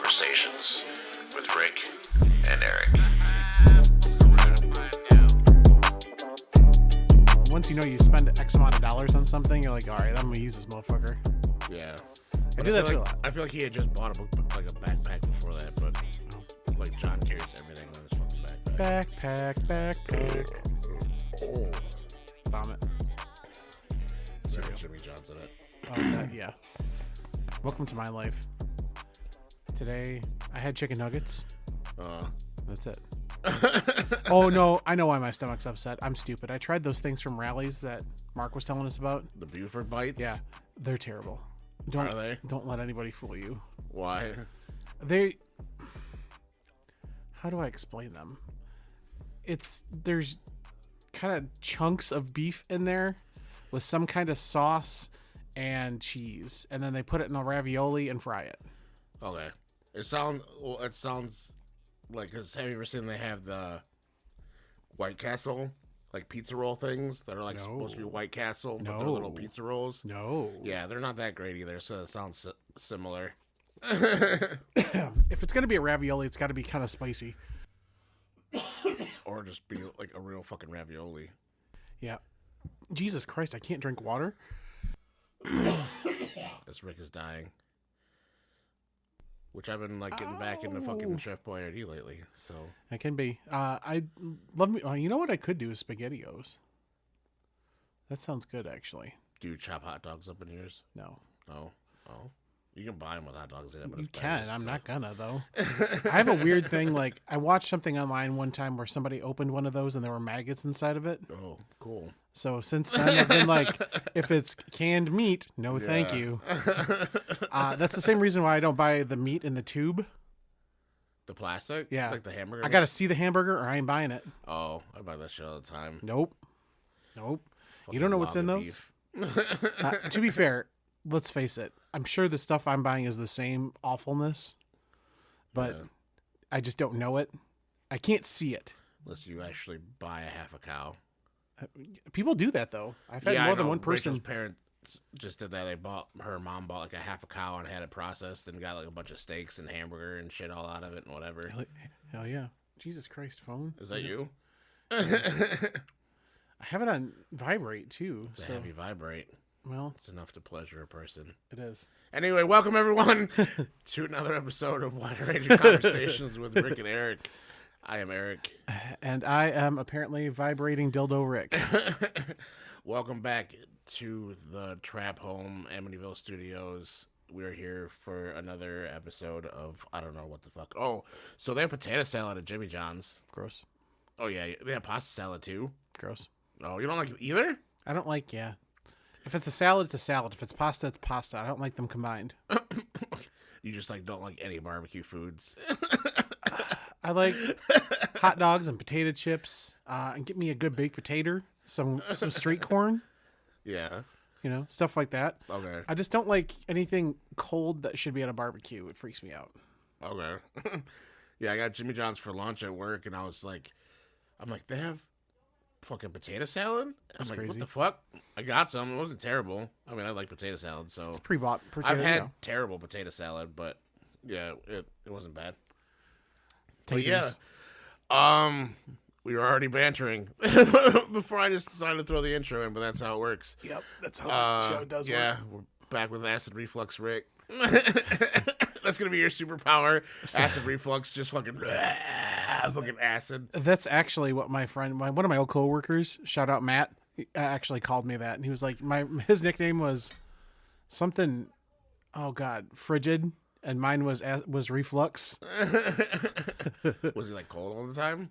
Conversations with Rick and Eric. Once you know you spend X amount of dollars on something, you're like, all right, I'm going to use this motherfucker. Yeah. I do that too a lot. I feel like he had just bought a backpack before that, but like John carries everything on his fucking Backpack. Oh. Vomit. Sorry, Jimmy John's in it. Yeah. Welcome to my life. Today, I had chicken nuggets. That's it. Oh, no. I know why my stomach's upset. I'm stupid. I tried those things from Rallies that Mark was telling us about. The Buford bites? Yeah. They're terrible. Are they? Don't let anybody fool you. Why? How do I explain them? There's kind of chunks of beef in there with some kind of sauce and cheese, and then they put it in a ravioli and fry it. Okay. It sounds like, cause have you ever seen they have the White Castle like pizza roll things that are like supposed to be White Castle, but they're little pizza rolls? No. Yeah, they're not that great either, so it sounds similar. If it's gonna be a ravioli, it's got to be kind of spicy. Or just be like a real fucking ravioli. Yeah. Jesus Christ, I can't drink water. This Rick is dying. Which I've been like getting back into fucking Chef Boyardee lately. So It can be. I love me. You know what I could do is SpaghettiOs. That sounds good, actually. do you chop hot dogs up in yours? No. Oh. You can buy them with hot dogs in it, but You it's can. better I'm to- not gonna though. I have a weird thing. Like I watched something online one time where somebody opened one of those and there were maggots inside of it. Oh, cool. So since then, I've been like, if it's canned meat, no, thank Yeah. you. That's the same reason why I don't buy the meat in the tube. The plastic? Yeah. Like the hamburger? I gotta see the hamburger or I ain't buying it. Oh, I buy that shit all the time. Nope. You don't know what's in those? Beef. To be fair, let's face it. I'm sure the stuff I'm buying is the same awfulness, but Yeah. I just don't know it. I can't see it. Unless you actually buy a half a cow. People do that though. I've had I more than know. one person. Rachel's parents just did that. Her mom bought like a half a cow and had it processed and got like a bunch of steaks and hamburger and shit all out of it and whatever. Hell yeah. Jesus Christ, phone. Is that you? I have it on vibrate too. It's So a heavy vibrate. well, It's enough to pleasure a person. it is. Anyway, welcome everyone to another episode of Wide Ranging Conversations with Rick and Eric. I am Eric. And I am apparently vibrating dildo Rick. Welcome back to the Trap Home Amityville Studios. We're here for another episode of I don't know what the fuck. Oh, so they have potato salad at Jimmy John's. Gross. Oh yeah, they have pasta salad too. Gross. Oh, you don't like it either? I don't like, yeah. If it's a salad, it's a salad. If it's pasta, it's pasta. I don't like them combined. You just like don't like any barbecue foods. I like hot dogs and potato chips. And get me a good baked potato, some street corn, Yeah. stuff like that. Okay. I just don't like anything cold that should be at a barbecue. It freaks me out. Okay. Yeah, I got Jimmy John's for lunch at work, and I'm like, they have fucking potato salad? I'm like, crazy. what the fuck? I got some. It wasn't terrible. I mean, I like potato salad, so It's pre-bought potato. I've had terrible potato salad, but yeah, it wasn't bad. But Taters. yeah, we were already bantering before I just decided to throw the intro in, but that's how it works. Yep, that's how the show does Yeah, work. we're back with acid reflux, Rick. That's gonna be your superpower. Acid reflux, just fucking acid. That's actually what my friend, one of my old coworkers, shout out Matt, actually called me that, and he was like, his nickname was something, oh god, frigid, and mine was reflux. Was he like cold all the time?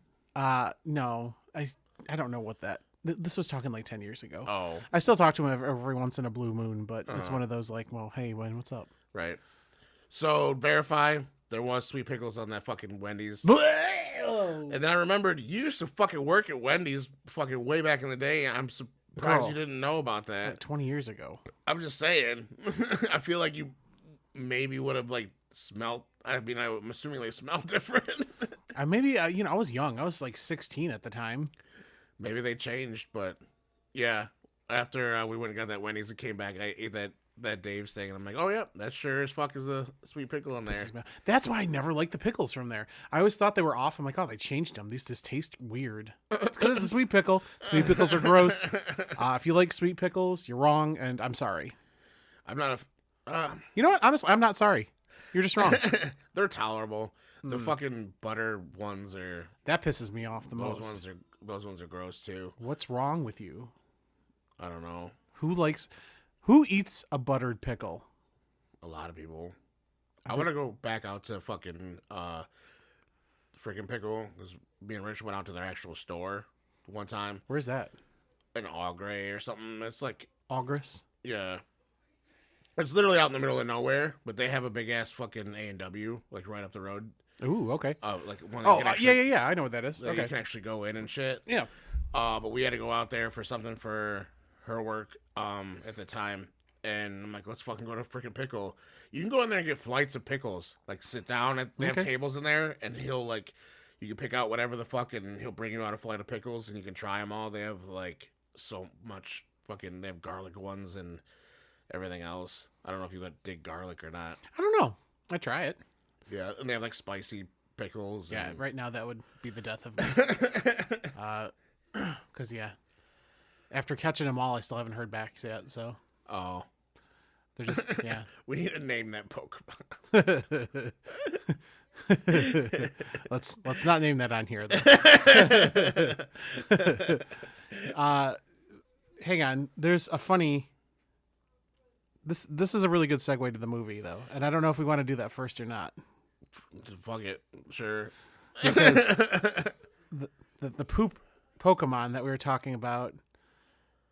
No, I don't know what that. This was talking like 10 years ago. Oh, I still talk to him every once in a blue moon, but it's one of those like, well, hey, what's up? right. So verify there was sweet pickles on that fucking Wendy's. And then I remembered you used to fucking work at Wendy's fucking way back in the day. I'm surprised Girl. you didn't know about that. Like 20 years ago. I'm just saying. I feel like you maybe would have like smelled. I mean, I'm assuming they smell different. I was young. I was like 16 at the time. Maybe they changed, but yeah. After we went and got that Wendy's and came back, I ate that that Dave's thing, and I'm like, oh yeah, that sure as fuck is a sweet pickle in there. That's why I never liked the pickles from there. I always thought they were off. I'm like, oh, they changed them. These just taste weird. It's because it's a sweet pickle. Sweet pickles are gross. If you like sweet pickles, you're wrong, and I'm sorry. I'm not You know what? Honestly, I'm not sorry. You're just wrong. They're tolerable. The fucking butter ones are. That pisses me off the most. Those ones are gross too. What's wrong with you? I don't know. Who eats a buttered pickle? A lot of people. I want to go back out to fucking freaking pickle because me and Rich went out to their actual store one time. Where's that? In Augrey or something. It's like August. Yeah. It's literally out in the middle of nowhere, but they have a big ass fucking A&W like right up the road. Ooh, okay. Like one. Yeah. I know what that is. Okay. You can actually go in and shit. Yeah. But we had to go out there for something for her work at the time, and I'm like, let's fucking go to freaking pickle. You can go in there and get flights of pickles. Like sit down they have tables in there, and he'll like you can pick out whatever the fuck, and he'll bring you out a flight of pickles, and you can try them all. They have like so much fucking. They have garlic ones and everything else. I don't know if you dig garlic or not. I don't know. I try it. Yeah, and they have like spicy pickles. Yeah, and... right now that would be the death of me. Because after catching them all, I still haven't heard back yet. So. Oh. They're just We need to name that Pokemon. let's not name that on here. Hang on. There's a funny. This is a really good segue to the movie though, and I don't know if we want to do that first or not. Fuck it, sure. Because the poop Pokemon that we were talking about.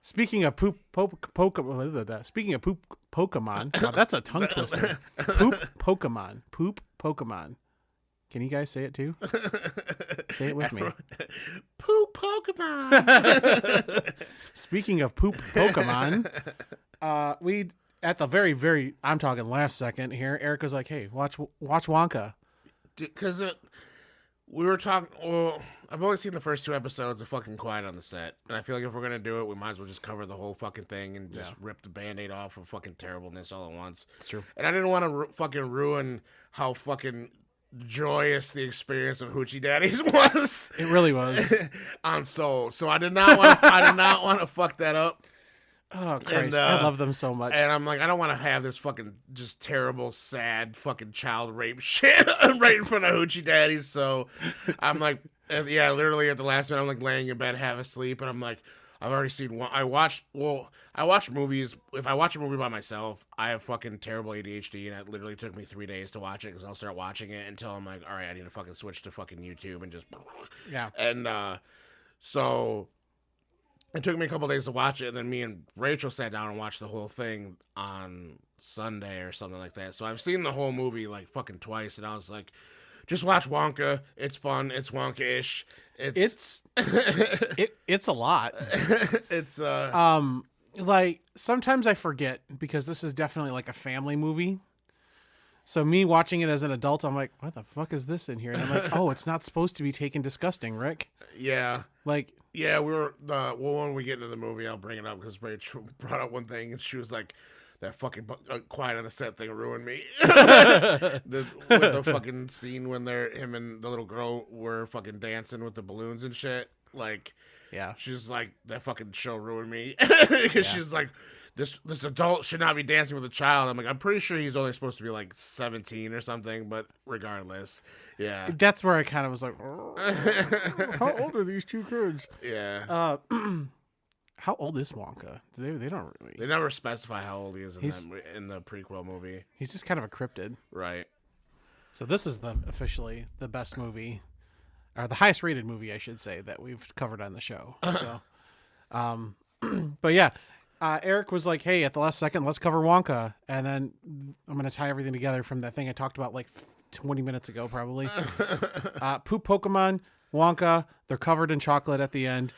Speaking of poop Pokemon, wow, that's a tongue twister. Poop Pokemon. Can you guys say it too? Say it with me. Poop Pokemon. Speaking of poop Pokemon, we at the very I'm talking last second here. Eric was like, "Hey, watch Wonka," because we were talking. Well, I've only seen the first 2 episodes of fucking Quiet on the Set, and I feel like if we're gonna do it, we might as well just cover the whole fucking thing and just rip the Band-Aid off of fucking terribleness all at once. It's true. And I didn't want to fucking ruin how fucking joyous the experience of Hoochie Daddies was. It really was on Soul. So I did not want to fuck that up. Oh Christ! I love them so much. And I'm like, I don't want to have this fucking just terrible, sad fucking child rape shit right in front of Hoochie Daddies. So I'm like, yeah, literally at the last minute, I'm like laying in bed, half asleep, and I'm like, I've already seen one. I watch movies. If I watch a movie by myself, I have fucking terrible ADHD, and it literally took me 3 days to watch it because I'll start watching it until I'm like, all right, I need to fucking switch to fucking YouTube and just yeah. And so it took me a couple days to watch it, and then me and Rachel sat down and watched the whole thing on Sunday or something like that. So I've seen the whole movie like fucking twice, and I was like, just watch Wonka. It's fun. It's Wonka-ish. It's a lot. It's like sometimes I forget because this is definitely like a family movie. So me watching it as an adult, I'm like, what the fuck is this in here? And I'm like, oh, it's not supposed to be taken disgusting, Rick. Yeah. Like, yeah, we were, when we get into the movie, I'll bring it up because Rachel brought up one thing and she was like, that fucking Quiet on the Set thing ruined me. With the fucking scene when him and the little girl were fucking dancing with the balloons and shit. Like, yeah, she's like, that fucking show ruined me. Because she's like, this adult should not be dancing with a child. I'm like, I'm pretty sure he's only supposed to be like 17 or something, but regardless, yeah. That's where I kind of was like, how old are these two kids? Yeah. How old is Wonka? They don't really. They never specify how old he is in the prequel movie. He's just kind of a cryptid, right? So this is officially the best movie, or the highest rated movie, I should say, that we've covered on the show. So, but yeah, Eric was like, "Hey, at the last second, let's cover Wonka," and then I'm gonna tie everything together from that thing I talked about like 20 minutes ago, probably. Poop Pokemon, Wonka. They're covered in chocolate at the end.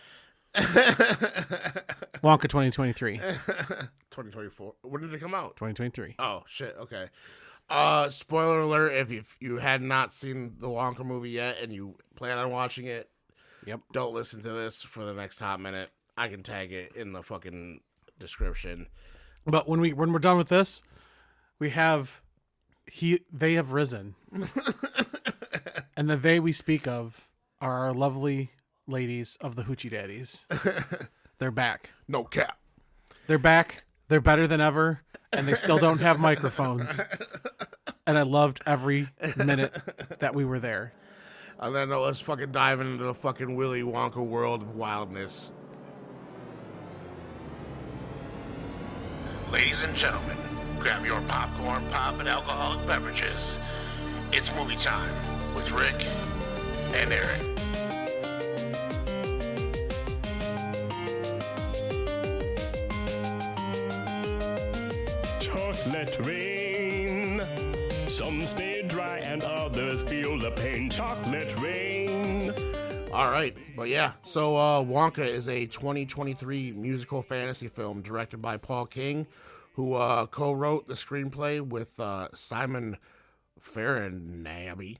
Wonka 2023. 2024. When did it come out? 2023. Oh shit. Okay. Spoiler alert: if you had not seen the Wonka movie yet and you plan on watching it, yep, don't listen to this for the next hot minute. I can tag it in the fucking description. But when we're done with this, they have risen. And the they we speak of are our lovely ladies of the Hoochie Daddies. They're back. No cap. They're back. They're better than ever, and they still don't have microphones. And I loved every minute that we were there. And then let's fucking dive into the fucking Willy Wonka world of wildness. Ladies and gentlemen, grab your popcorn, pop, and alcoholic beverages. It's movie time with Rick and Eric. Chocolate rain. Some stay dry and others feel the pain. Chocolate rain. All right, but yeah, so Wonka is a 2023 musical fantasy film directed by Paul King, who co-wrote the screenplay with Simon Faranaby.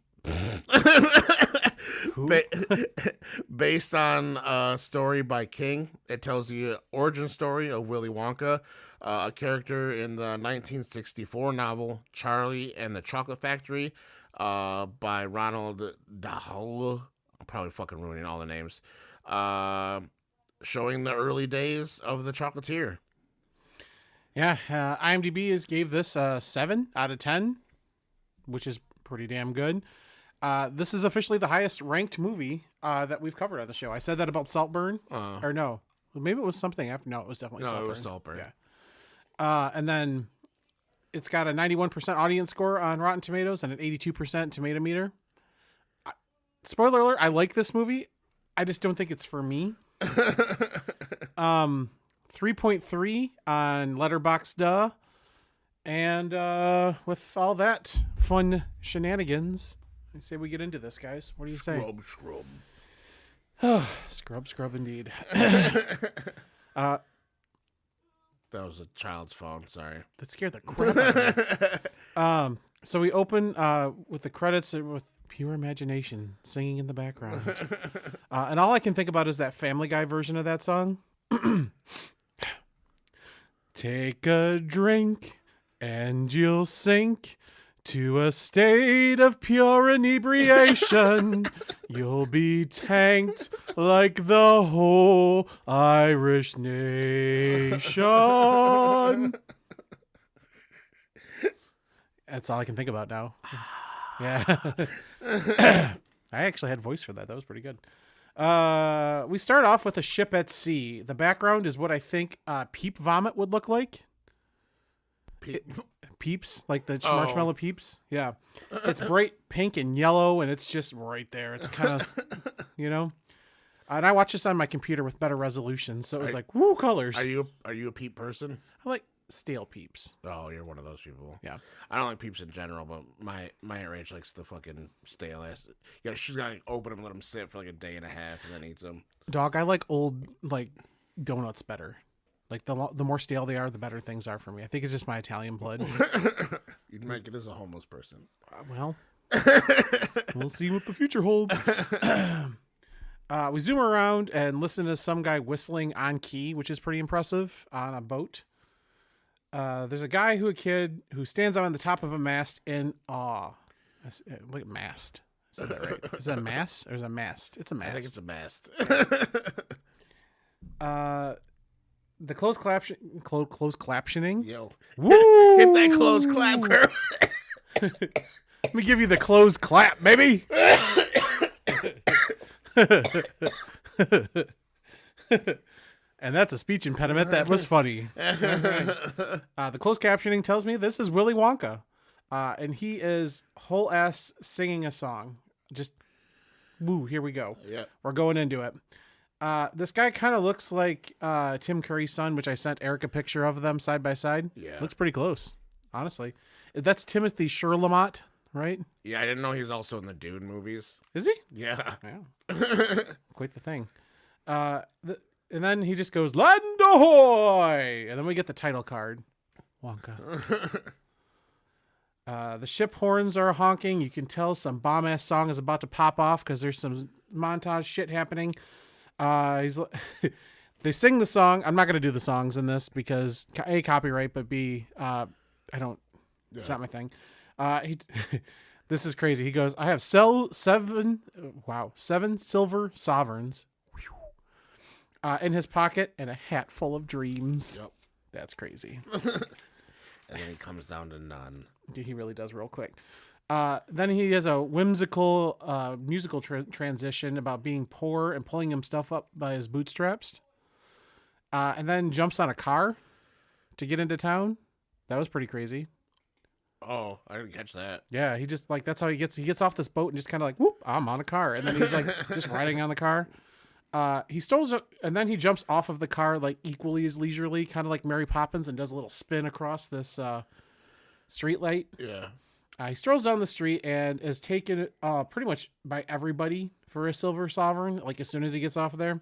Based on a story by King. It tells the origin story of Willy Wonka, a character in the 1964 novel Charlie and the Chocolate Factory by Ronald Dahl. I'm probably fucking ruining all the names. Showing the early days of the chocolatier. Yeah, IMDb gave this a 7 out of 10, which is pretty damn good. This is officially the highest ranked movie that we've covered on the show. I said that about Saltburn, or no, maybe it was something after. No, it was definitely Saltburn. No, it was Saltburn. Yeah. And then it's got a 91% audience score on Rotten Tomatoes and an 82% tomato meter. Spoiler alert, I like this movie. I just don't think it's for me. 3.3 on Letterboxd. And with all that fun shenanigans, I say we get into this, guys. What do you say? Scrub indeed. That was a child's phone. Sorry. That scared the crap out of me. So we open with the credits with pure imagination singing in the background. And all I can think about is that Family Guy version of that song. Take a drink and you'll sink to a state of pure inebriation. You'll be tanked like the whole Irish nation. That's all I can think about now. Yeah. I actually had voice for that. That was pretty good. We start off with a ship at sea. The background is what I think peep vomit would look like. Peeps, like the marshmallow peeps. Yeah. It's bright pink and yellow, and it's just right there. It's kind of, And I watched this on my computer with better resolution, so it was like, woo, colors. Are you a peep person? I like stale peeps. Oh, you're one of those people. Yeah. I don't like peeps in general, but my Aunt Rach likes the fucking stale ass. Yeah, she's got to open them, let them sit for like a day and a half, and then eats them. Dog, I like old donuts better. Like the more stale they are, the better things are for me. I think it's just my Italian blood. You'd make it as a homeless person. Well, we'll see what the future holds. We zoom around and listen to some guy whistling on key, which is pretty impressive on a boat. There's a guy a kid who stands on the top of a mast in awe. Look at mast. Is that right? Is that a mast or is it a mast? It's a mast. I think it's a mast. The closed captioning. Yo, woo! Hit that closed clap, girl. Let me give you the closed clap, baby. And that's a speech impediment. That was funny. The closed captioning tells me this is Willy Wonka. And he is whole ass singing a song. Just, woo, here we go. Yeah. We're going into it. This guy kind of looks like Tim Curry's son, which I sent Eric a picture of them side by side. Yeah. Looks pretty close, honestly. That's Timothy Chalamet, right? Yeah, I didn't know he was also in the Dune movies. Is he? Yeah. Quite the thing. And then he just goes, Land ahoy! And then we get the title card. Wonka. The ship horns are honking. You can tell some bomb-ass song is about to pop off because there's some montage shit happening. The They sing the song. I'm not going to do the songs in this because A, copyright, but B, I don't, it's not my thing. This is crazy. He goes, I have seven silver sovereigns in his pocket and a hat full of dreams. Yep. That's crazy. And then he comes down to none. He really does real quick. Then he has a whimsical musical transition about being poor and pulling himself up by his bootstraps. And then jumps on a car to get into town. That was pretty crazy. Oh, I didn't catch that. Yeah, he just like that's how he gets off this boat and just kind of like, whoop, I'm on a car, and then he's like just riding on the car. He stows and then he jumps off of the car like equally as leisurely, kind of like Mary Poppins, and does a little spin across this street light. Yeah. He strolls down the street and is taken pretty much by everybody for a silver sovereign. Like as soon as he gets off of there,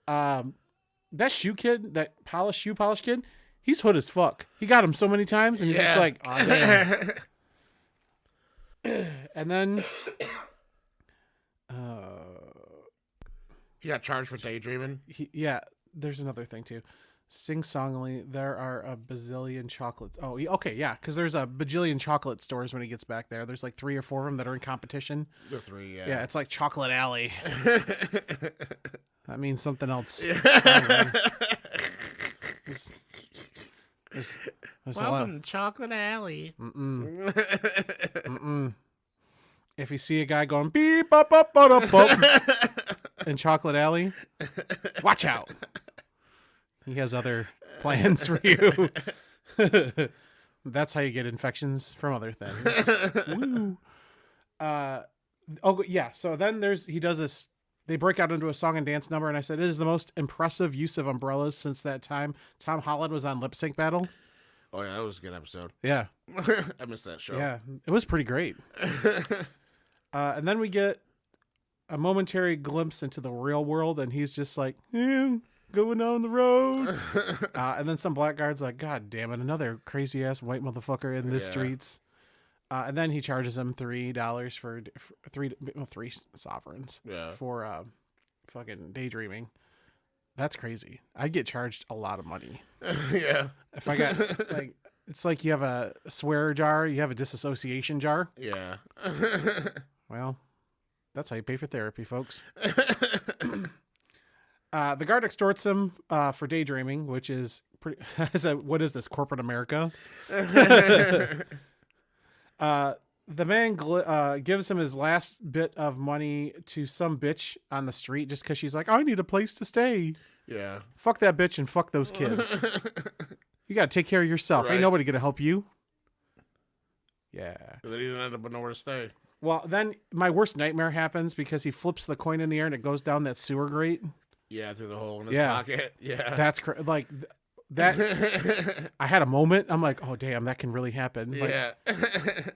that shoe polish kid. He's hood as fuck. He got him so many times, and he's just like, oh, damn. And then, he got charged for daydreaming. There's another thing too. Sing-songily, there are a bazillion chocolates. Oh, okay, yeah, because there's a bajillion chocolate stores when he gets back there. There's like 3 or 4 of them that are in competition. The 3, yeah. Yeah, it's like Chocolate Alley. That means something else. There's Welcome to Chocolate Alley. If you see a guy going beep up up up up up in Chocolate Alley, watch out. He has other plans for you. That's how you get infections from other things. Woo. So then he does this. They break out into a song and dance number, and I said it is the most impressive use of umbrellas since that time Tom Holland was on Lip Sync Battle. Oh yeah, that was a good episode. Yeah. I missed that show. Yeah, it was pretty great. And then we get a momentary glimpse into the real world, and he's just like, going down the road. And then some black guard's like, God damn it, another crazy ass white motherfucker in the streets. And then he charges him $3 for three sovereigns. Yeah. For fucking daydreaming. That's crazy. I'd get charged a lot of money. Yeah. If I got like, it's like you have a swear jar, you have a disassociation jar. Yeah. Well, that's how you pay for therapy, folks. The guard extorts him for daydreaming, which is pretty. What is this, corporate America? The man gives him his last bit of money to some bitch on the street just because she's like, I need a place to stay. Yeah. Fuck that bitch and fuck those kids. You got to take care of yourself. Right. Ain't nobody going to help you. Yeah. Then he didn't end up with nowhere to stay. Well, then my worst nightmare happens because he flips the coin in the air and it goes down that sewer grate. Yeah, through the hole in his pocket. Yeah. That's that. I had a moment. I'm like, oh damn, that can really happen. Like, yeah.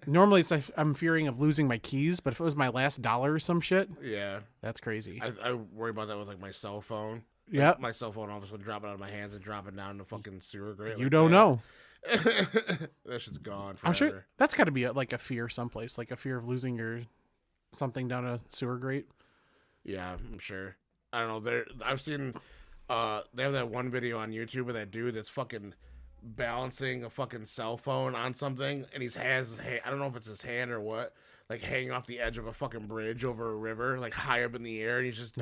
Normally it's like I'm fearing of losing my keys, but if it was my last dollar or some shit, yeah, that's crazy. I worry about that with like my cell phone. Yeah, my cell phone all of a sudden dropping out of my hands and dropping down the fucking sewer grate. You don't know. That shit's gone forever. I'm sure that's got to be like a fear someplace, like a fear of losing your something down a sewer grate. Yeah, I'm sure. I don't know. I've seen. They have that one video on YouTube of that dude that's fucking balancing a fucking cell phone on something, and I don't know if it's his hand or what, like hanging off the edge of a fucking bridge over a river, like high up in the air, and he's just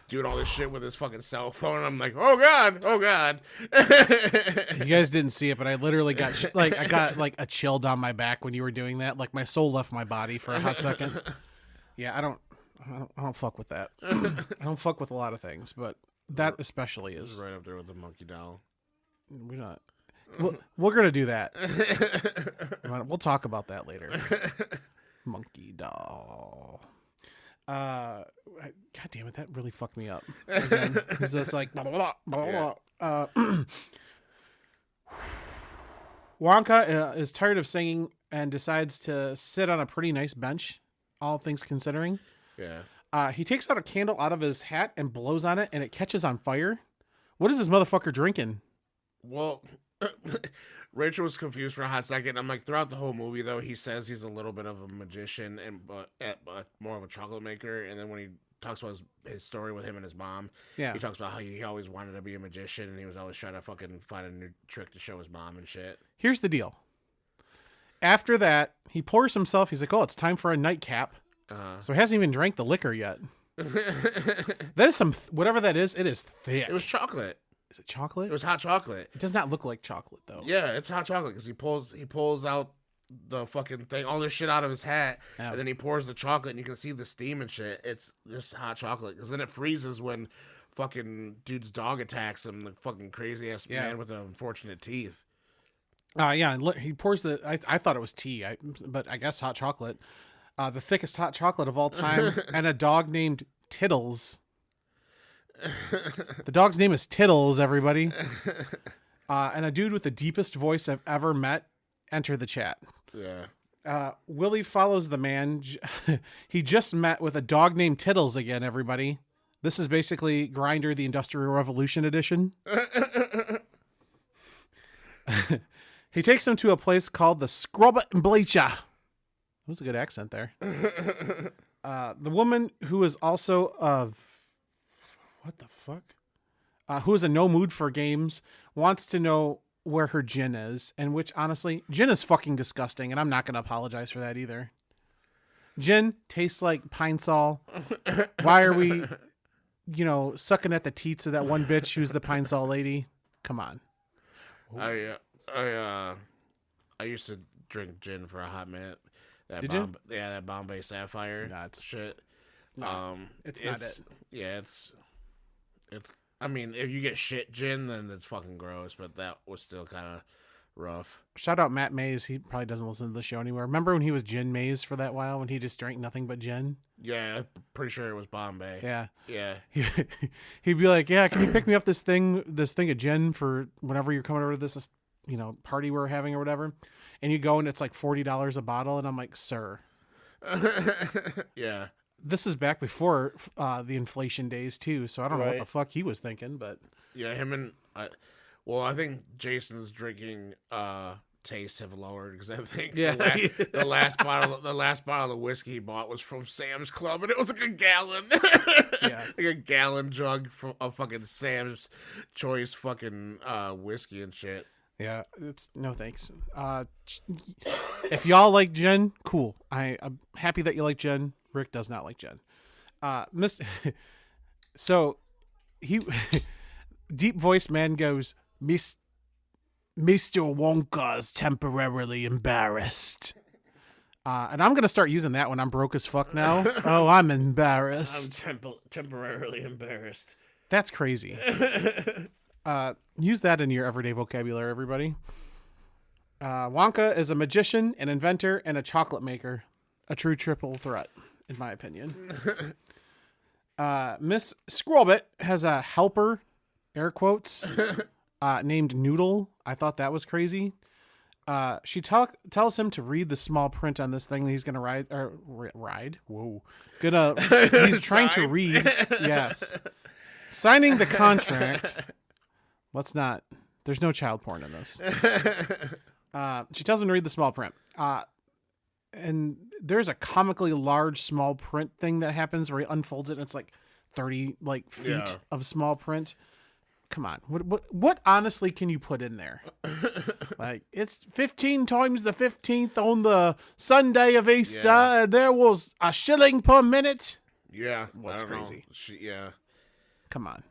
doing all this shit with his fucking cell phone. And I'm like, oh god. You guys didn't see it, but I literally got I got like a chill down my back when you were doing that. Like my soul left my body for a hot second. Yeah, I don't fuck with that. I don't fuck with a lot of things, but that especially is right up there with the monkey doll. We're not. We're gonna do that. We'll talk about that later. Monkey doll. God damn it, that really fucked me up. Again, it's just like blah, blah, blah, blah, blah. Wonka is tired of singing and decides to sit on a pretty nice bench. All things considering. Yeah. He takes out a candle out of his hat and blows on it, and it catches on fire. What is this motherfucker drinking? Well, Rachel was confused for a hot second. I'm like, throughout the whole movie, though, he says he's a little bit of a magician but more of a chocolate maker. And then when he talks about his story with him and his mom. Yeah. He talks about how he always wanted to be a magician, and he was always trying to fucking find a new trick to show his mom and shit. Here's the deal. After that, he pours himself. He's like, "Oh, it's time for a nightcap." So he hasn't even drank the liquor yet. That is whatever that is. It is thick. It was chocolate. Is it chocolate? It was hot chocolate. It does not look like chocolate though. Yeah, it's hot chocolate because he pulls out the fucking thing, all this shit out of his hat, and then he pours the chocolate, and you can see the steam and shit. It's just hot chocolate because then it freezes when fucking dude's dog attacks him, the fucking crazy ass man with the unfortunate teeth. Yeah, and he pours I thought it was tea, but I guess hot chocolate. The thickest hot chocolate of all time, and a dog named Tittles. The dog's name is Tittles, everybody. And a dude with the deepest voice I've ever met enter the chat. Yeah. Willie follows the man he just met with a dog named Tittles again, everybody. This is basically Grindr, the Industrial Revolution edition. He takes him to a place called the Scrubber and Bleacher. That was a good accent there. The woman who is also what the fuck? Who is in no mood for games, wants to know where her gin is, and which, honestly, gin is fucking disgusting, and I'm not going to apologize for that either. Gin tastes like Pine Sol. Why are we, sucking at the teats of that one bitch who's the Pine Sol lady? Come on. I used to drink gin for a hot minute. Did you? Yeah, that Bombay Sapphire shit. No, it's not it. Yeah, it's. I mean, if you get shit gin, then it's fucking gross. But that was still kind of rough. Shout out Matt Mays. He probably doesn't listen to the show anymore. Remember when he was Gin Mays for that while when he just drank nothing but gin? Yeah, I'm pretty sure it was Bombay. Yeah. Yeah. He'd be like, "Yeah, can you pick me up this thing of gin for whenever you're coming over to this, party we're having or whatever?" And you go and it's like $40 a bottle, and I'm like, "Sir." Yeah. This is back before the inflation days too, so I don't know what the fuck he was thinking, but yeah, him and I think Jason's drinking tastes have lowered because I think the last bottle of whiskey he bought was from Sam's Club, and it was like a gallon, like a gallon jug of fucking Sam's Choice fucking whiskey and shit. Yeah, it's no thanks. If y'all like gin, cool. I'm happy that you like gin. Rick does not like gin. So he deep voice man goes, Mr. Wonka is temporarily embarrassed. And I'm gonna start using that when I'm broke as fuck now. Oh, I'm embarrassed. I'm temporarily embarrassed. That's crazy. Use that in your everyday vocabulary, everybody. Wonka is a magician, an inventor, and a chocolate maker. A true triple threat, in my opinion. Miss Squirrelbit has a helper, air quotes, named Noodle. I thought that was crazy. She tells him to read the small print on this thing that he's gonna ride. Whoa, he's trying to read. Yes, signing the contract. Let's not. There's no child porn in this. She tells him to read the small print. And there's a comically large small print thing that happens where he unfolds it and it's like 30 feet of small print. Come on. What honestly can you put in there? Like, it's 15 times the 15th on the Sunday of Easter. And there was a shilling per minute. Yeah. What's crazy? Yeah. Come on.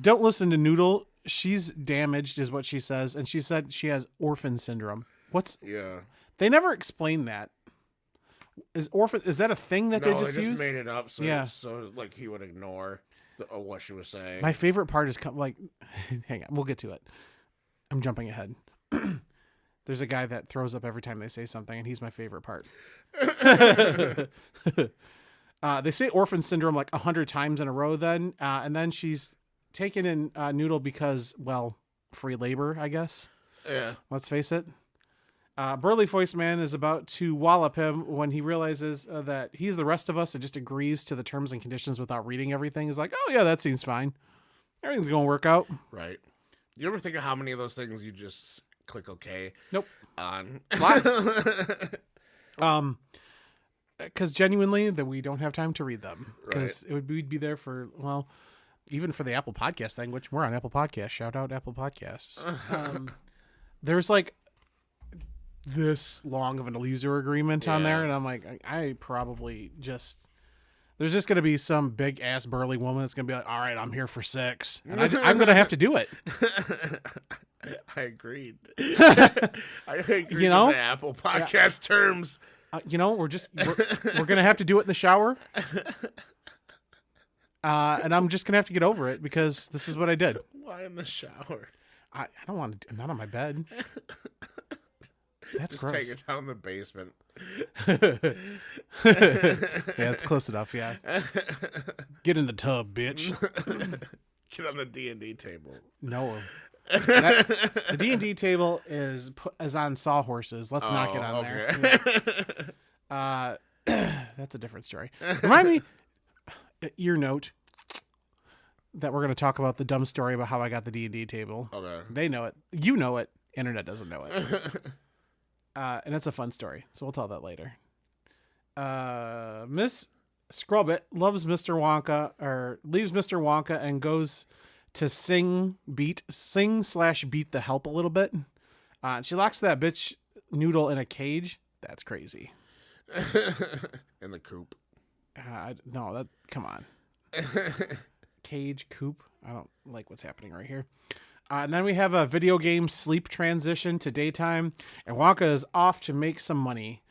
Don't listen to Noodle. She's damaged is what she says. And she said she has orphan syndrome. Yeah. They never explained that. Is that a thing that they just use? Made it up so like he would ignore what she was saying. My favorite part is hang on, we'll get to it. I'm jumping ahead. There's a guy that throws up every time they say something, and he's my favorite part. They say orphan syndrome like 100 times in a row then, and then she's taken in Noodle because, well, free labor, I guess. Yeah. Let's face it. Burly Voice Man is about to wallop him when he realizes that he's the rest of us and just agrees to the terms and conditions without reading everything. He's like, oh yeah, that seems fine. Everything's going to work out. Right. You ever think of how many of those things you just click OK? Nope. On. Lots. because genuinely that we don't have time to read them because we'd be there for, well, even for the Apple Podcast thing, which we're on Apple Podcasts. Shout out Apple Podcasts. There's like this long of an user agreement on there, and I'm like, I probably just, there's just gonna be some big ass burly woman that's gonna be like, all right, I'm here for 6, and I'm gonna have to do it. I agreed. I agreed with the Apple Podcast terms. We're gonna have to do it in the shower, and I'm just gonna have to get over it because this is what I did. Why in the shower? I don't want to. I'm not on my bed. That's just gross. Take it down in the basement. Yeah, it's close enough. Yeah. Get in the tub, bitch. Get on the D&D table. No. The D&D table is on sawhorses. Let's not get on there. That's a different story. Remind me, ear note, that we're going to talk about the dumb story about how I got the D&D table. Okay. They know it. You know it. Internet doesn't know it. And it's a fun story, so we'll tell that later. Miss Scrubbit loves Mr. Wonka, or leaves Mr. Wonka and goes to sing/beat the help a little bit. She locks that bitch Noodle in a cage. That's crazy. In the coop. No, come on. Cage, coop. I don't like what's happening right here. And then we have a video game sleep transition to daytime, and Wonka is off to make some money.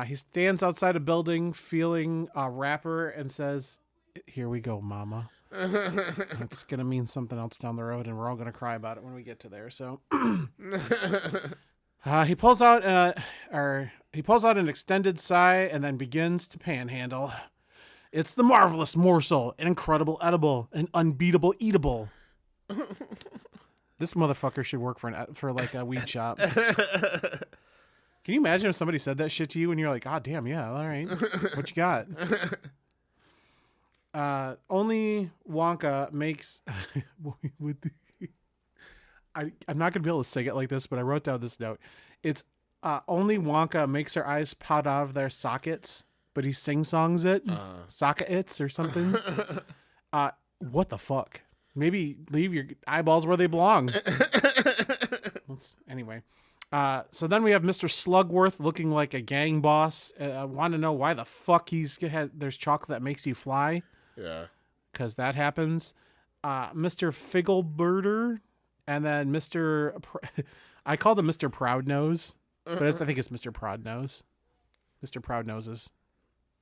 He stands outside a building feeling a wrapper and says, "Here we go, mama." It's going to mean something else down the road, and we're all going to cry about it when we get to there. So he pulls out an extended sigh and then begins to panhandle. It's the marvelous morsel, an incredible edible, an unbeatable eatable. This motherfucker should work for like a weed shop. Can you imagine if somebody said that shit to you and you're like, "God damn, yeah, all right, what you got?" Only Wonka makes. I'm not gonna be able to sing it like this, but I wrote down this note. It's only Wonka makes her eyes pop out of their sockets, but he sing-songs it, sockets or something. What the fuck? Maybe leave your eyeballs where they belong. Anyway. So then we have Mr. Slugworth looking like a gang boss. I want to know why the fuck there's chocolate that makes you fly. Yeah. Because that happens. Mr. Figglebirder. And then Mr. I called him Mr. Proudnose. But I think it's Mr. Proudnose. Mr. Proudnoses.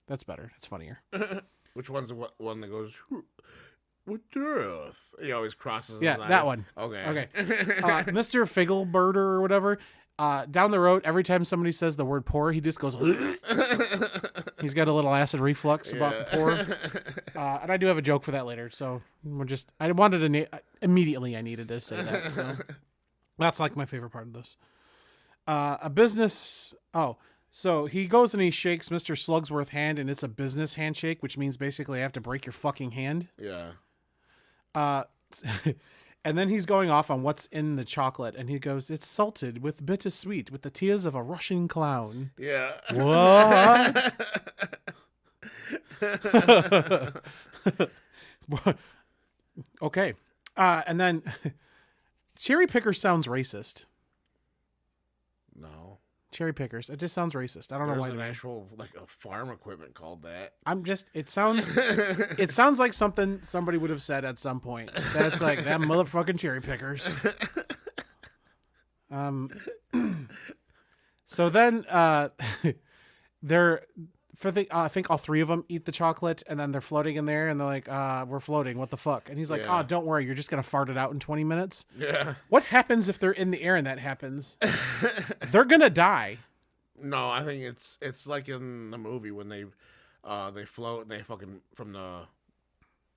That's better. That's funnier. Which one's the one that goes... With death. He always crosses his eyes. That one. Okay. Mr. Figglebirder or whatever. Down the road, every time somebody says the word poor, he just goes. He's got a little acid reflux about the poor. And I do have a joke for that later. So I wanted to immediately. I needed to say that. So that's like my favorite part of this. A business. Oh. So he goes and he shakes Mr. Slugsworth's hand, and it's a business handshake, which means basically I have to break your fucking hand. Yeah. And then he's going off on what's in the chocolate, and he goes, "It's salted with bittersweet, with the tears of a Russian clown." Yeah. What? Okay. And then cherry picker sounds racist. No. Cherry pickers. It just sounds racist. I don't know why. There's an actual like a farm equipment called that. It sounds like something somebody would have said at some point. That's like that motherfucking cherry pickers. So then I think all three of them eat the chocolate, and then they're floating in there, and they're like, "We're floating. What the fuck?" And he's like, "Oh, don't worry. You're just gonna fart it out in 20 minutes." Yeah. What happens if they're in the air and that happens? They're gonna die. No, I think it's like in the movie when they float and they fucking from the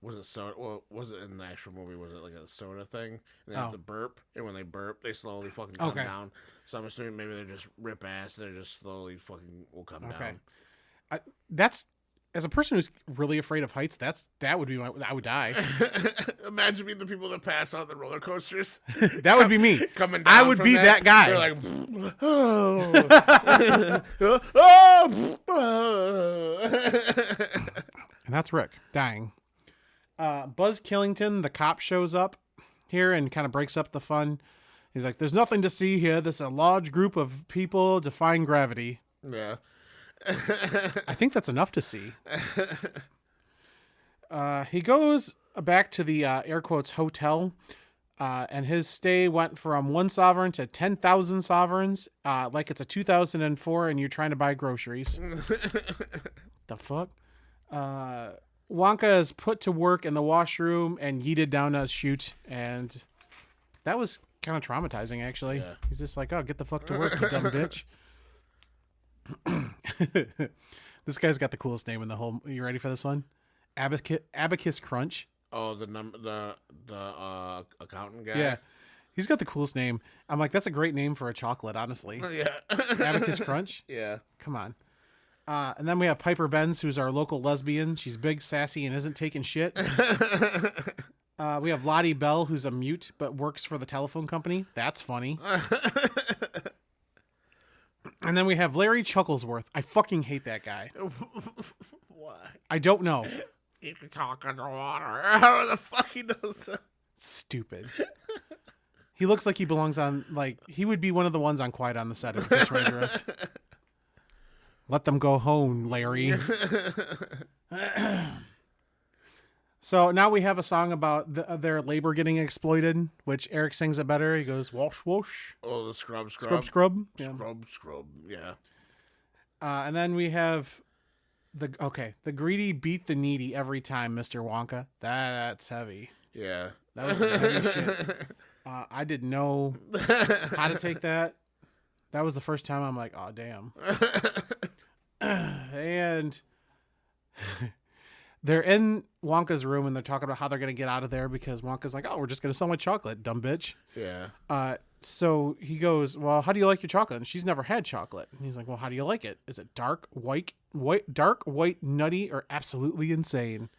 was it soda? Well, was it in the actual movie? Was it like a soda thing? And they have to burp, and when they burp, they slowly fucking come down. So I'm assuming maybe they're just rip ass. They're just slowly fucking will come down. That's as a person who's really afraid of heights, that would be I would die. Imagine being the people that pass on the roller coasters. That would be me. Coming down I would from be that guy. They're like, oh. And that's Rick dying. Buzz Killington, the cop, shows up here and kind of breaks up the fun. He's like, "There's nothing to see here. This is a large group of people defying gravity." Yeah. I think that's enough to see. He goes back to the air quotes hotel, and his stay went from 1 sovereign to 10,000 sovereigns, like it's a 2004 and you're trying to buy groceries. The fuck? Wonka is put to work in the washroom and yeeted down a chute, and that was kind of traumatizing, actually. Yeah. He's just like, "Oh, get the fuck to work, you dumb bitch." This guy's got the coolest name in the whole. You ready for this one? Abacus Crunch. Oh, the accountant guy. Yeah, he's got the coolest name. I'm like, that's a great name for a chocolate, honestly. Yeah. Abacus Crunch. Yeah. Come on. And then we have Piper Benz, who's our local lesbian. She's big, sassy, and isn't taking shit. We have Lottie Bell, who's a mute but works for the telephone company. That's funny. And then we have Larry Chucklesworth. I fucking hate that guy. Why? I don't know. You can talk underwater. How the fuck he knows that? Stupid. He looks like he belongs on, like, he would be one of the ones on Quiet on the Set of Catch My Drift. Let them go home, Larry. So now we have a song about their labor getting exploited, which Eric sings it better. He goes, "Wash, wash." Oh, the scrub. Scrub. Yeah. Scrub. Yeah. And then we have the greedy beat the needy every time, Mr. Wonka. That's heavy. Yeah. That was some heavy shit. I didn't know how to take that. That was the first time I'm like, oh, damn. And they're in Wonka's room and they're talking about how they're going to get out of there because Wonka's like, "Oh, we're just going to sell my chocolate, dumb bitch." Yeah. So he goes, "Well, how do you like your chocolate?" And she's never had chocolate. And he's like, "Well, how do you like it? Is it dark, white, nutty, or absolutely insane?"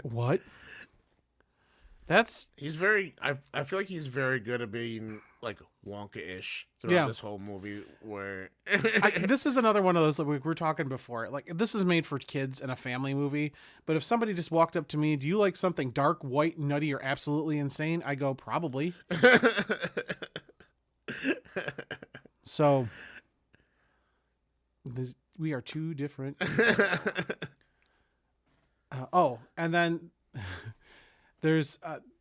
What? He's very. I feel like he's very good at being like Wonka-ish throughout this whole movie. Where this is another one of those that we were talking before. Like, this is made for kids and a family movie. But if somebody just walked up to me, "Do you like something dark, white, nutty, or absolutely insane?" I go, probably. So we are two different. And then there's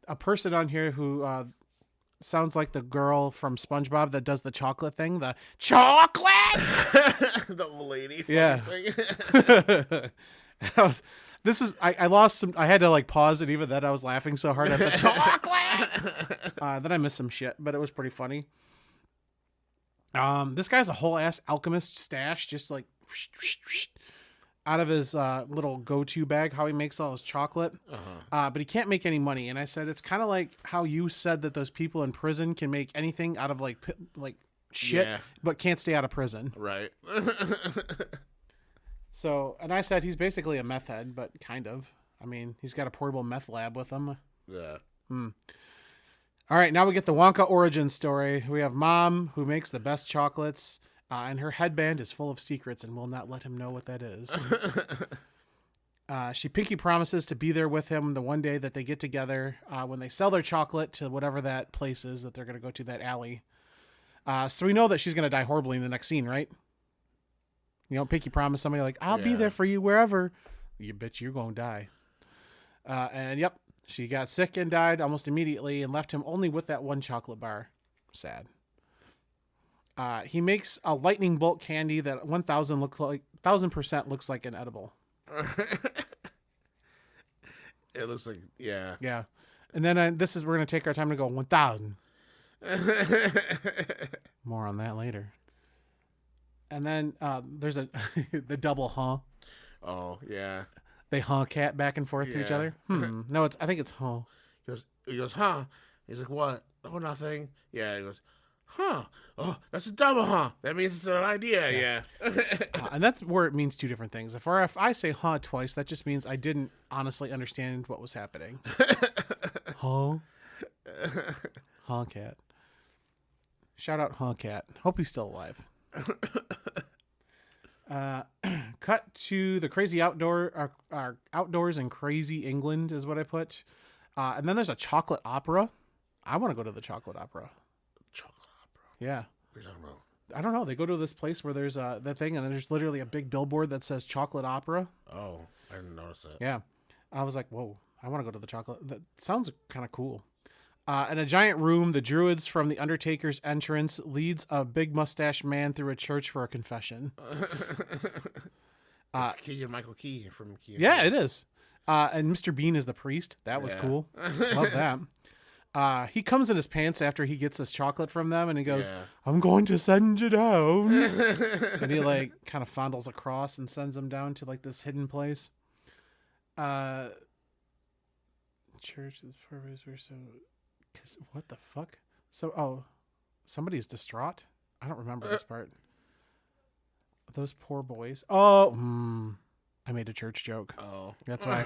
a person on here who sounds like the girl from SpongeBob that does the chocolate thing. The chocolate! The old lady. Yeah. Thing. I lost some. I had to like pause it. Even then, I was laughing so hard at the chocolate. Then I missed some shit, but it was pretty funny. This guy's a whole ass alchemist stash, just like out of his little go-to bag, how he makes all his chocolate. But he can't make any money. And I said, it's kind of like how you said that those people in prison can make anything out of like shit, but can't stay out of prison. Right. So, and I said, he's basically a meth head, but kind of. I mean, he's got a portable meth lab with him. Yeah. All right, now we get the Wonka origin story. We have Mom, who makes the best chocolates, and her headband is full of secrets and will not let him know what that is. She pinky promises to be there with him the one day that they get together when they sell their chocolate to whatever that place is that they're going to go to, that alley. So we know that she's going to die horribly in the next scene, right? You know, pinky promise somebody like, "I'll be there for you wherever." You bitch, you're going to die. And yep, she got sick and died almost immediately and left him only with that one chocolate bar. Sad. He makes a lightning bolt candy that 1,000% looks like an edible. It looks like, yeah. Yeah. And then we're going to take our time to go 1,000. More on that later. And then there's the double huh. Oh, yeah. They huh cat back and forth to each other. No, I think it's huh. He goes, huh? He's like, "What? Oh, nothing." Yeah, he goes, huh. Oh, that's a double, huh? That means it's an idea, yeah. And that's where it means two different things. If I say huh twice, that just means I didn't honestly understand what was happening. Huh? Huh cat. Shout out Huh cat. Hope he's still alive. Cut to the crazy outdoors in crazy England is what I put. And then there's a chocolate opera. I want to go to the chocolate opera. Chocolate opera. Yeah. We don't know. I don't know. They go to this place where there's that thing, and there's literally a big billboard that says chocolate opera. Oh, I didn't notice that. Yeah. I was like, whoa, I want to go to the chocolate. That sounds kind of cool. In a giant room, the druids from the Undertaker's entrance leads a big mustache man through a church for a confession. It's Keegan Michael Key from Keegan. Yeah, it is. And Mr. Bean is the priest. That was cool. Love that. He comes in his pants after he gets this chocolate from them, and he goes, I'm going to send you down. And he like kind of fondles a cross and sends them down to like this hidden place. Church's purpose were so... What the fuck? Somebody's distraught? I don't remember this part. Those poor boys. I made a church joke. Oh. That's why.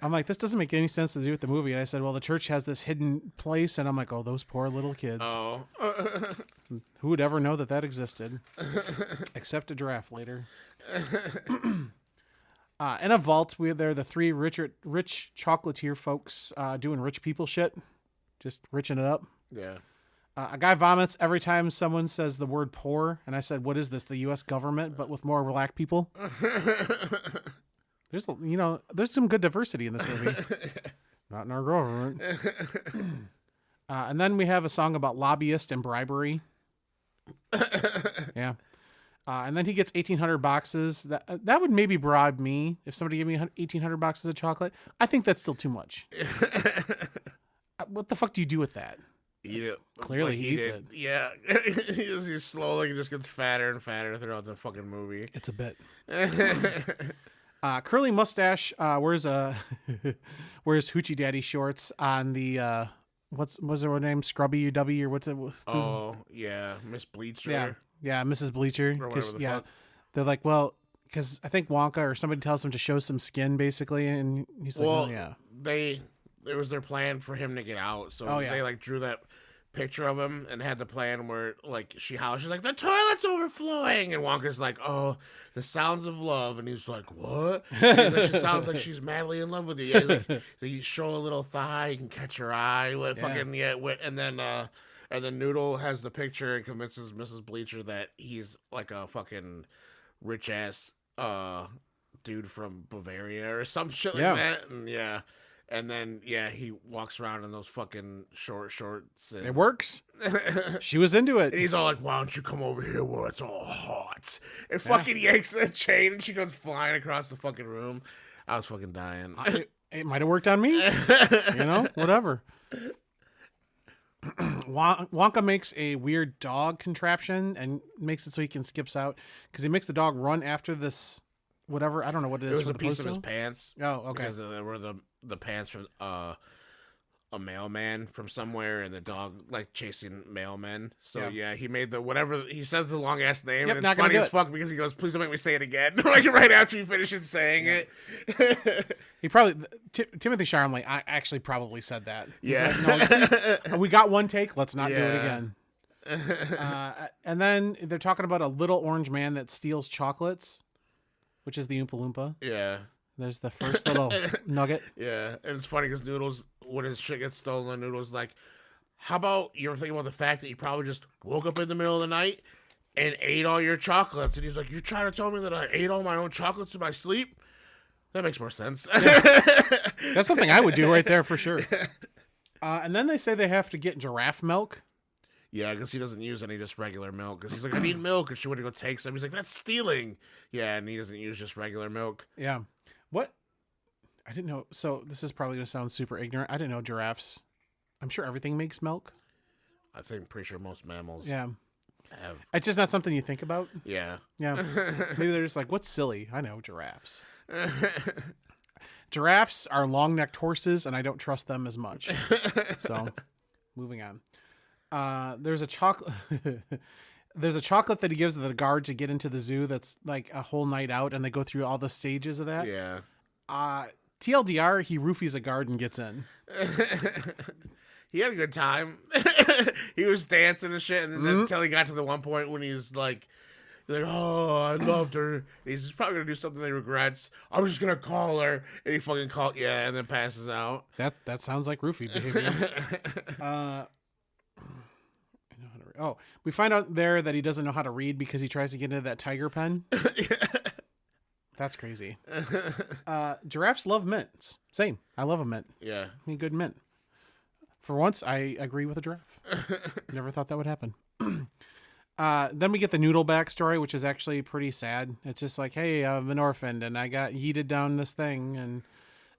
I'm like, this doesn't make any sense to do with the movie. And I said, well, the church has this hidden place. And I'm like, oh, those poor little kids. Oh. Who would ever know that existed? Except a giraffe later. In a vault, there are the three rich chocolatier folks doing rich people shit. Just riching it up. Yeah. A guy vomits every time someone says the word poor. And I said, what is this? The U.S. government, but with more black people? There's some good diversity in this movie. Not in our government. And then we have a song about lobbyist and bribery. Yeah. And then he gets 1,800 boxes. That would maybe bribe me if somebody gave me 1,800 boxes of chocolate. I think that's still too much. What the fuck do you do with that? Eat it. Clearly he eats it. Yeah. He slowly just gets fatter and fatter throughout the fucking movie. It's a bit. Curly mustache wears Hoochie Daddy shorts on the was her name? Scrubby UW or what? Oh yeah, Miss Bleacher. Yeah, Mrs. Bleacher. Or whatever the fuck. They're like, well, because I think Wonka or somebody tells him to show some skin, basically, and he's like, oh yeah. It was their plan for him to get out, so they like drew that picture of him and had the plan where like she hollers, she's like, the toilet's overflowing, and Wonka's like, oh, the sounds of love, and he's like, what? And he's like, she sounds like she's madly in love with you. Yeah, he's like, so you show a little thigh, you can catch her eye, and then Noodle has the picture and convinces Mrs. Bleacher that he's like a fucking rich ass dude from Bavaria or some shit like that, and and then, he walks around in those fucking short shorts. And... It works. She was into it. And he's all like, why don't you come over here where it's all hot? And fucking yanks the chain and she goes flying across the fucking room. I was fucking dying. It might have worked on me. Whatever. Wonka makes a weird dog contraption and makes it so he can skips out. Because he makes the dog run after this... Whatever, I don't know what it is. It was a piece of his pants. Oh, okay. Because there were the pants from a mailman from somewhere, and the dog like chasing mailmen. So he made he says the long ass name, and it's funny as fuck because he goes, "Please don't make me say it again." Like right after he finishes saying it. He probably Timothy Chalamet actually probably said that. Yeah, like, no, we got one take. Let's not do it again. And then they're talking about a little orange man that steals chocolates. Which is the Oompa Loompa. Yeah. There's the first little nugget. Yeah. And it's funny because Noodles, when his shit gets stolen, Noodles like, how about you ever think about the fact that you probably just woke up in the middle of the night and ate all your chocolates? And he's like, you're trying to tell me that I ate all my own chocolates in my sleep? That makes more sense. That's something I would do right there for sure. And then they say they have to get giraffe milk. Yeah, because he doesn't use any just regular milk. Because he's like, I need milk. And she went to go take some. He's like, that's stealing. Yeah, and he doesn't use just regular milk. Yeah. What? I didn't know. So this is probably going to sound super ignorant. I didn't know giraffes. I'm sure everything makes milk. I think, pretty sure most mammals have. It's just not something you think about. Yeah. Yeah. Maybe they're just like, what's silly? I know giraffes. Giraffes are long-necked horses, and I don't trust them as much. So, moving on. There's a chocolate. There's a chocolate that he gives to the guard to get into the zoo. That's like a whole night out, and they go through all the stages of that. Yeah. TLDR, he roofies a guard and gets in. He had a good time. He was dancing and shit, and then until he got to the one point when he's like, oh, I loved her. He's probably gonna do something that he regrets. I was just gonna call her, and he fucking called, and then passes out. That sounds like roofie behavior. Oh, we find out there that he doesn't know how to read because he tries to get into that tiger pen. That's crazy. Giraffes love mints. Same. I love a mint. Yeah. I mean, good mint. For once, I agree with a giraffe. Never thought that would happen. Then we get the noodle backstory, which is actually pretty sad. It's just like, hey, I'm an orphan, and I got yeeted down this thing, and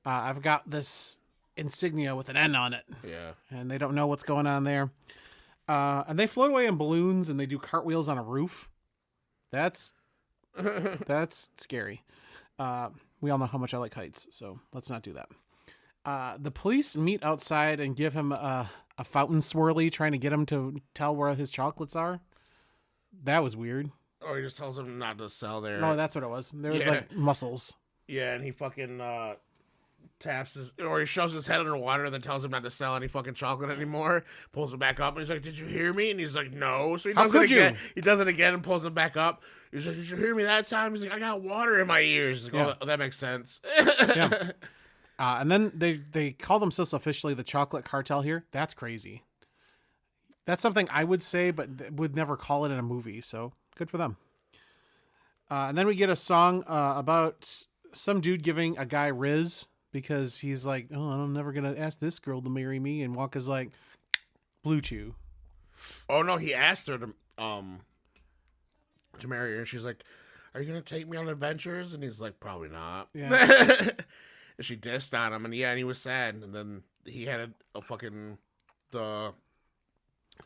I've got this insignia with an N on it. Yeah. And they don't know what's going on there. And they float away in balloons, and they do cartwheels on a roof. That's scary. We all know how much I like heights, so let's not do that. The police meet outside and give him a fountain swirly, trying to get him to tell where his chocolates are. That was weird. Or he just tells him not to sell there. No, that's what it was. There was like muscles. Yeah, and he fucking taps his, or he shoves his head underwater and then tells him not to sell any fucking chocolate anymore. Pulls it back up and he's like, "Did you hear me?" And he's like, "No." So he does it again. He does it again and pulls it back up. He's like, "Did you hear me that time?" He's like, "I got water in my ears." He's like, "Oh, that makes sense." Yeah. And then they call themselves officially the Chocolate Cartel here. That's crazy. That's something I would say, but would never call it in a movie. So good for them. And then we get a song about some dude giving a guy Riz because he's like, "Oh, I'm never going to ask this girl to marry me." And Wonka's like, "Blue Chew." Oh, no, he asked her to marry her. And she's like, "Are you going to take me on adventures?" And he's like, "Probably not." Yeah. And she dissed on him. And and he was sad. And then he had a fucking, the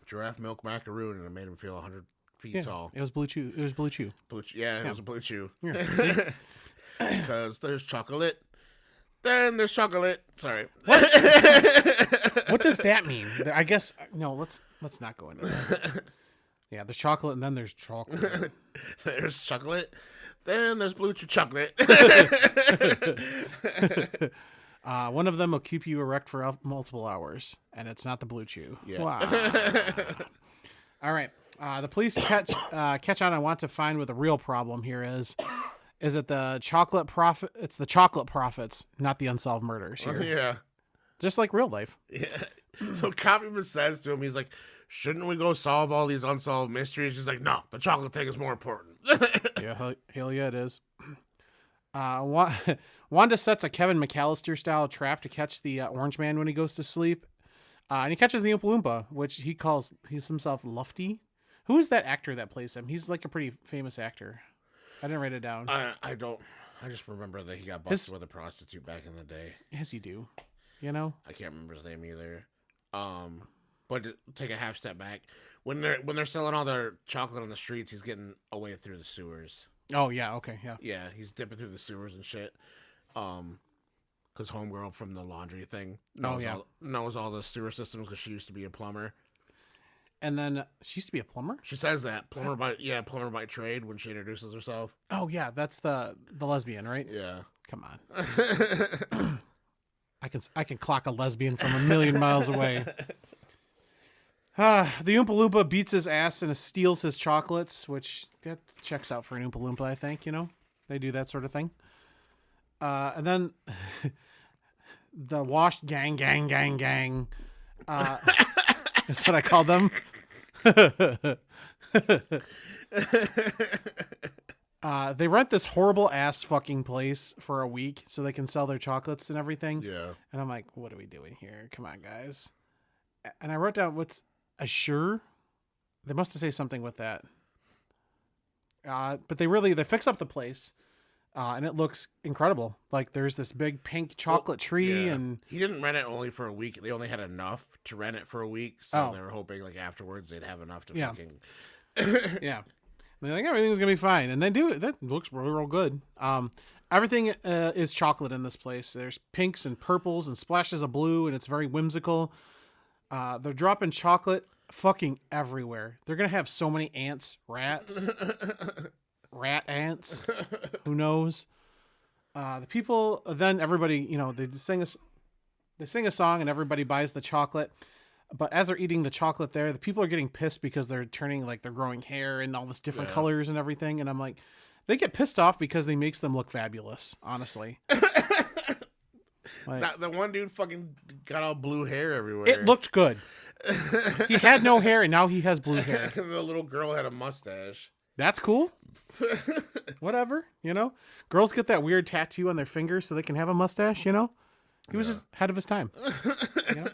giraffe milk macaroon, and it made him feel 100 feet tall. It was Blue Chew. It was Blue Chew. It was a Blue Chew. Yeah. Because there's chocolate. Then there's chocolate. Sorry. What does that mean? I guess no. Let's not go into that. Yeah, there's chocolate, and then there's chocolate. There's chocolate. Then there's Blue Chew chocolate. One of them will keep you erect for multiple hours, and it's not the Blue Chew. Yeah. Wow. All right. The police catch on and want to find what the real problem here is. Is it the chocolate profit? It's the chocolate profits, not the unsolved murders here. Yeah. Just like real life. Yeah. So cop even says to him, he's like, "Shouldn't we go solve all these unsolved mysteries?" He's like, "No, the chocolate thing is more important." Yeah, hell yeah, it is. Wanda sets a Kevin McAllister style trap to catch the orange man when he goes to sleep. And he catches the Oompa Loompa, which he's himself Lufty. Who is that actor that plays him? He's like a pretty famous actor. I didn't write it down. I don't. I just remember that he got busted with a prostitute back in the day. Yes, you do. You know? I can't remember his name either. But to take a half step back, when they're selling all their chocolate on the streets, he's getting away through the sewers. Oh yeah, okay, yeah. Yeah, he's dipping through the sewers and shit. Because homegirl from the laundry thing knows all the sewer systems because she used to be a plumber. And then she used to be a plumber? She says that plumber by trade when she introduces herself. Oh yeah, that's the lesbian, right? Yeah. Come on. I can clock a lesbian from a million miles away. The Oompa Loompa beats his ass and steals his chocolates, which that checks out for an Oompa Loompa, I think. You know, they do that sort of thing. And then the washed gang. That's what I call them. They rent this horrible ass fucking place for a week so they can sell their chocolates and everything. Yeah. And I'm like, what are we doing here? Come on, guys. And I wrote down what's Assure. They must have said something with that. But they fix up the place. And it looks incredible. Like there's this big pink chocolate tree, and he didn't rent it only for a week. They only had enough to rent it for a week, so they were hoping like afterwards they'd have enough to fucking. Yeah, and they're like everything's gonna be fine, and they do it. That looks real good. Everything is chocolate in this place. There's pinks and purples and splashes of blue, and it's very whimsical. They're dropping chocolate fucking everywhere. They're gonna have so many ants, rats, rat ants. Who knows? The people, then everybody, you know, they sing a song and everybody buys the chocolate. But as they're eating the chocolate there, the people are getting pissed because they're turning, like, they're growing hair and all this different colors and everything. And I'm like, they get pissed off because they makes them look fabulous, honestly. Like, the one dude fucking got all blue hair everywhere. it looked good. He had no hair and now he has blue hair. The little girl had a mustache. That's cool. Whatever, you know. Girls get that weird tattoo on their fingers so they can have a mustache, you know. He was just ahead of his time. You know?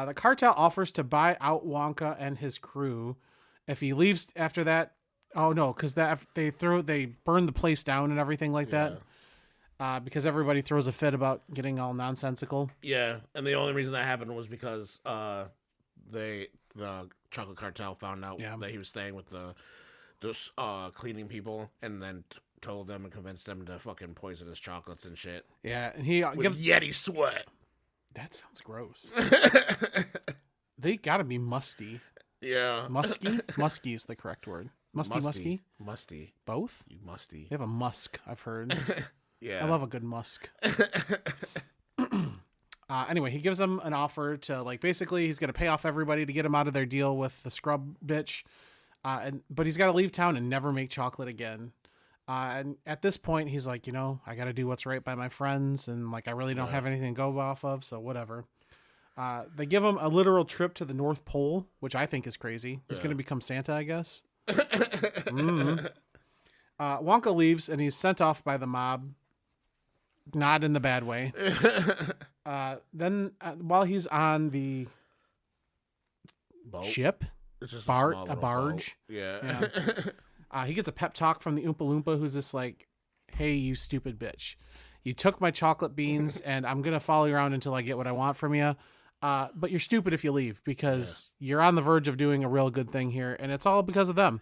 The cartel offers to buy out Wonka and his crew if he leaves after that. Oh no, because they burn the place down and everything like that. Because everybody throws a fit about getting all nonsensical. Yeah, and the only reason that happened was because the chocolate cartel found out that he was staying with those cleaning people, and then told them and convinced them to fucking poison his chocolates and shit. Yeah, and he with Yeti sweat. That sounds gross. They gotta be musty. Yeah. Musky? Musky is the correct word. Musty? Musty. Both? You musty. They have a musk, I've heard. Yeah. I love a good musk. Anyway, he gives them an offer to, like, basically he's going to pay off everybody to get him out of their deal with the scrub bitch. But he's got to leave town and never make chocolate again. And at this point, he's like, you know, I got to do what's right by my friends. And, like, I really don't have anything to go off of. So whatever. They give him a literal trip to the North Pole, which I think is crazy. He's going to become Santa, I guess. Wonka leaves and he's sent off by the mob. Not in the bad way. Then while he's on the ship, it's just a barge. Boat. Yeah. He gets a pep talk from the Oompa Loompa, who's just like, hey, you stupid bitch. You took my chocolate beans and I'm going to follow you around until I get what I want from you. But you're stupid if you leave because you're on the verge of doing a real good thing here. And it's all because of them.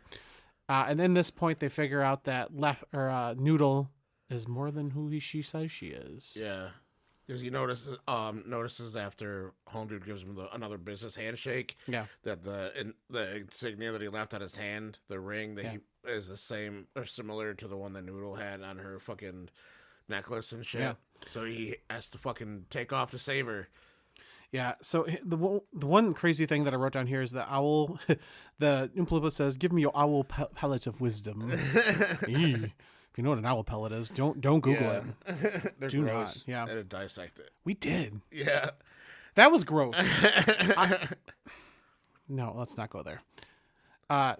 And then this point, they figure out that Noodle is more than who she says she is. Yeah. Because he notices after Home Dude gives him another business handshake. Yeah. That the insignia that he left on his hand, the ring that he is the same or similar to the one that Noodle had on her fucking necklace and shit. Yeah. So he has to fucking take off to save her. Yeah. So the one crazy thing that I wrote down here is the owl. The Oompa Loompa says, "Give me your owl pellet of wisdom." If you know what an owl pellet is, don't Google it. They're Do gross. not. Yeah. I had to dissect it. We did. Yeah. That was gross. No, let's not go there.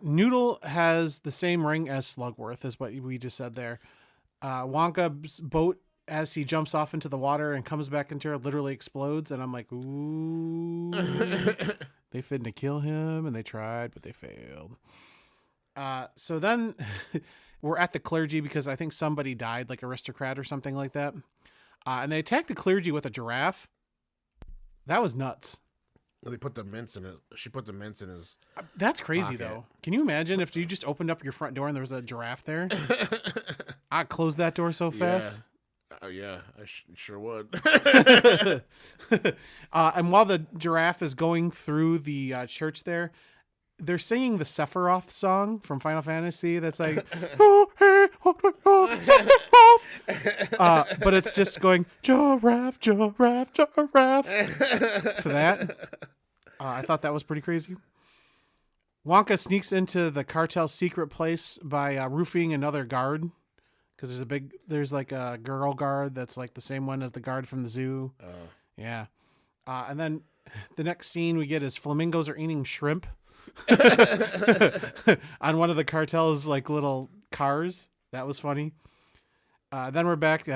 Noodle has the same ring as Slugworth, is what we just said there. Wonka's boat, as he jumps off into the water and comes back into her, literally explodes. And I'm like, ooh. They finna kill him, and they tried, but they failed. So then we're at the clergy because I think somebody died, like aristocrat or something like that. And they attacked the clergy with a giraffe. That was nuts. They put the mints in it. She put the mints in his. That's crazy, pocket. though. Can you imagine if you just opened up your front door and there was a giraffe there? I'd close that door so fast. Yeah, I sure would. And while the giraffe is going through the church there, they're singing the Sephiroth song from Final Fantasy. That's like, oh, hey, Sephiroth. But it's just going giraffe, giraffe, giraffe to that. I thought that was pretty crazy. Wonka sneaks into the cartel's secret place by roofing another guard. Because there's like a girl guard that's like the same one as the guard from the zoo. Yeah. And then the next scene we get is flamingos are eating shrimp on one of the cartel's like little cars. That was funny. Then we're back.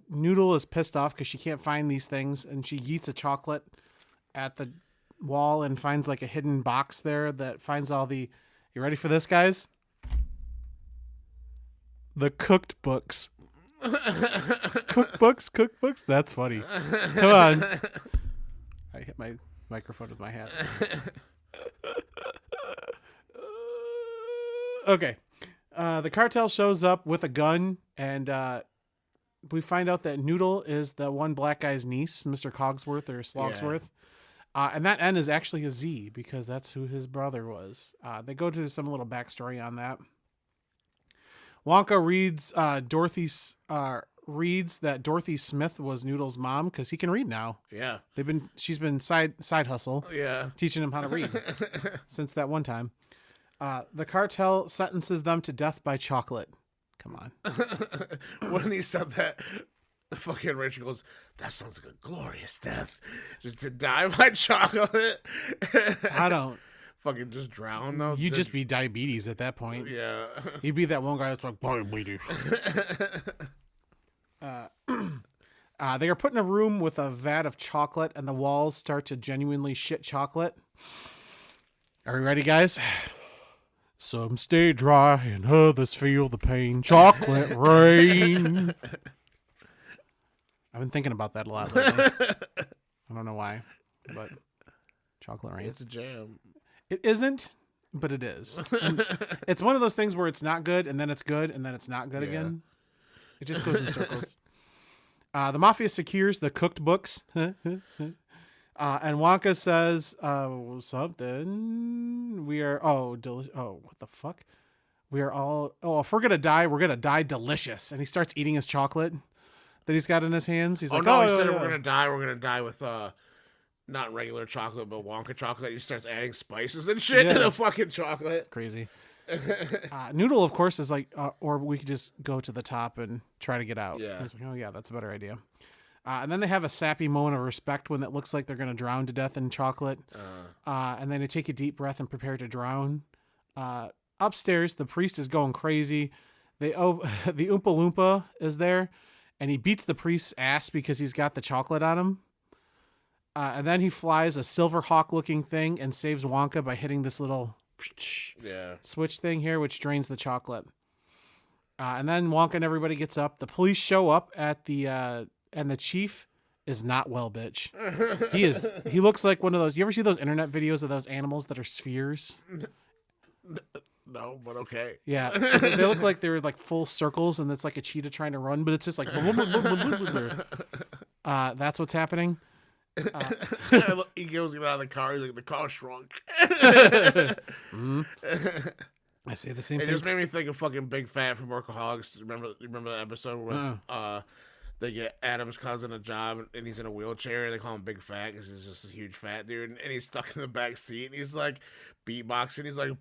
Noodle is pissed off because she can't find these things, and she yeets a chocolate at the wall and finds like a hidden box there that finds all the. You ready for this, guys? The cooked books. Cookbooks. That's funny. Come on. I hit my microphone with my hat. Okay. The cartel shows up with a gun, and we find out that Noodle is the one black guy's niece, Mr. Cogsworth or Slogsworth. And that N is actually a Z because that's who his brother was. They go to some little backstory on that. Wonka reads that Dorothy Smith was Noodle's mom because he can read now. Yeah. She's been side hustle. Yeah. Teaching him how to read since that one time. The cartel sentences them to death by chocolate. Come on. When he said that, the fucking Rachel goes, "That sounds like a glorious death. Just to die by chocolate." I don't. Fucking just drown though. You'd just be diabetes at that point. Yeah. You'd be that one guy that's like, diabetes. They are put in a room with a vat of chocolate, and the walls start to genuinely shit chocolate. Are we ready, guys? Some stay dry and others feel the pain. Chocolate rain. I've been thinking about that a lot lately. I don't know why, but chocolate rain. It's a jam. It isn't, but it is. And it's one of those things where it's not good, and then it's good, and then it's not good again. It just goes in circles. The mafia secures the cooked books. And Wonka says something. What the fuck? We are all, if we're going to die delicious. And he starts eating his chocolate that he's got in his hands. He's like, he said we're going to die with, not regular chocolate, but Wonka chocolate. He starts adding spices and shit to the fucking chocolate. Crazy. Noodle, of course, is like, or we could just go to the top and try to get out. Yeah. He's like, oh yeah, that's a better idea. And then they have a sappy moment of respect when it looks like they're going to drown to death in chocolate. And then they take a deep breath and prepare to drown. Upstairs, the priest is going crazy. The Oompa Loompa is there, and he beats the priest's ass because he's got the chocolate on him. And then he flies a silver hawk looking thing and saves Wonka by hitting this little switch thing here, which drains the chocolate. And then Wonka and everybody gets up. The police show up at and the chief is not well, bitch. He looks like one of those. You ever see those internet videos of those animals that are spheres? No, but okay. Yeah. So they look like they're like full circles and it's like a cheetah trying to run, but it's just like, that's what's happening. He goes out of the car. He's like, the car shrunk. I say the same It thing. just made me think of fucking Big Fat from Workaholics. Remember that episode where they get Adam's cousin a job and he's in a wheelchair and they call him Big Fat because he's just a huge fat dude and he's stuck in the back seat and he's like beatboxing. He's like,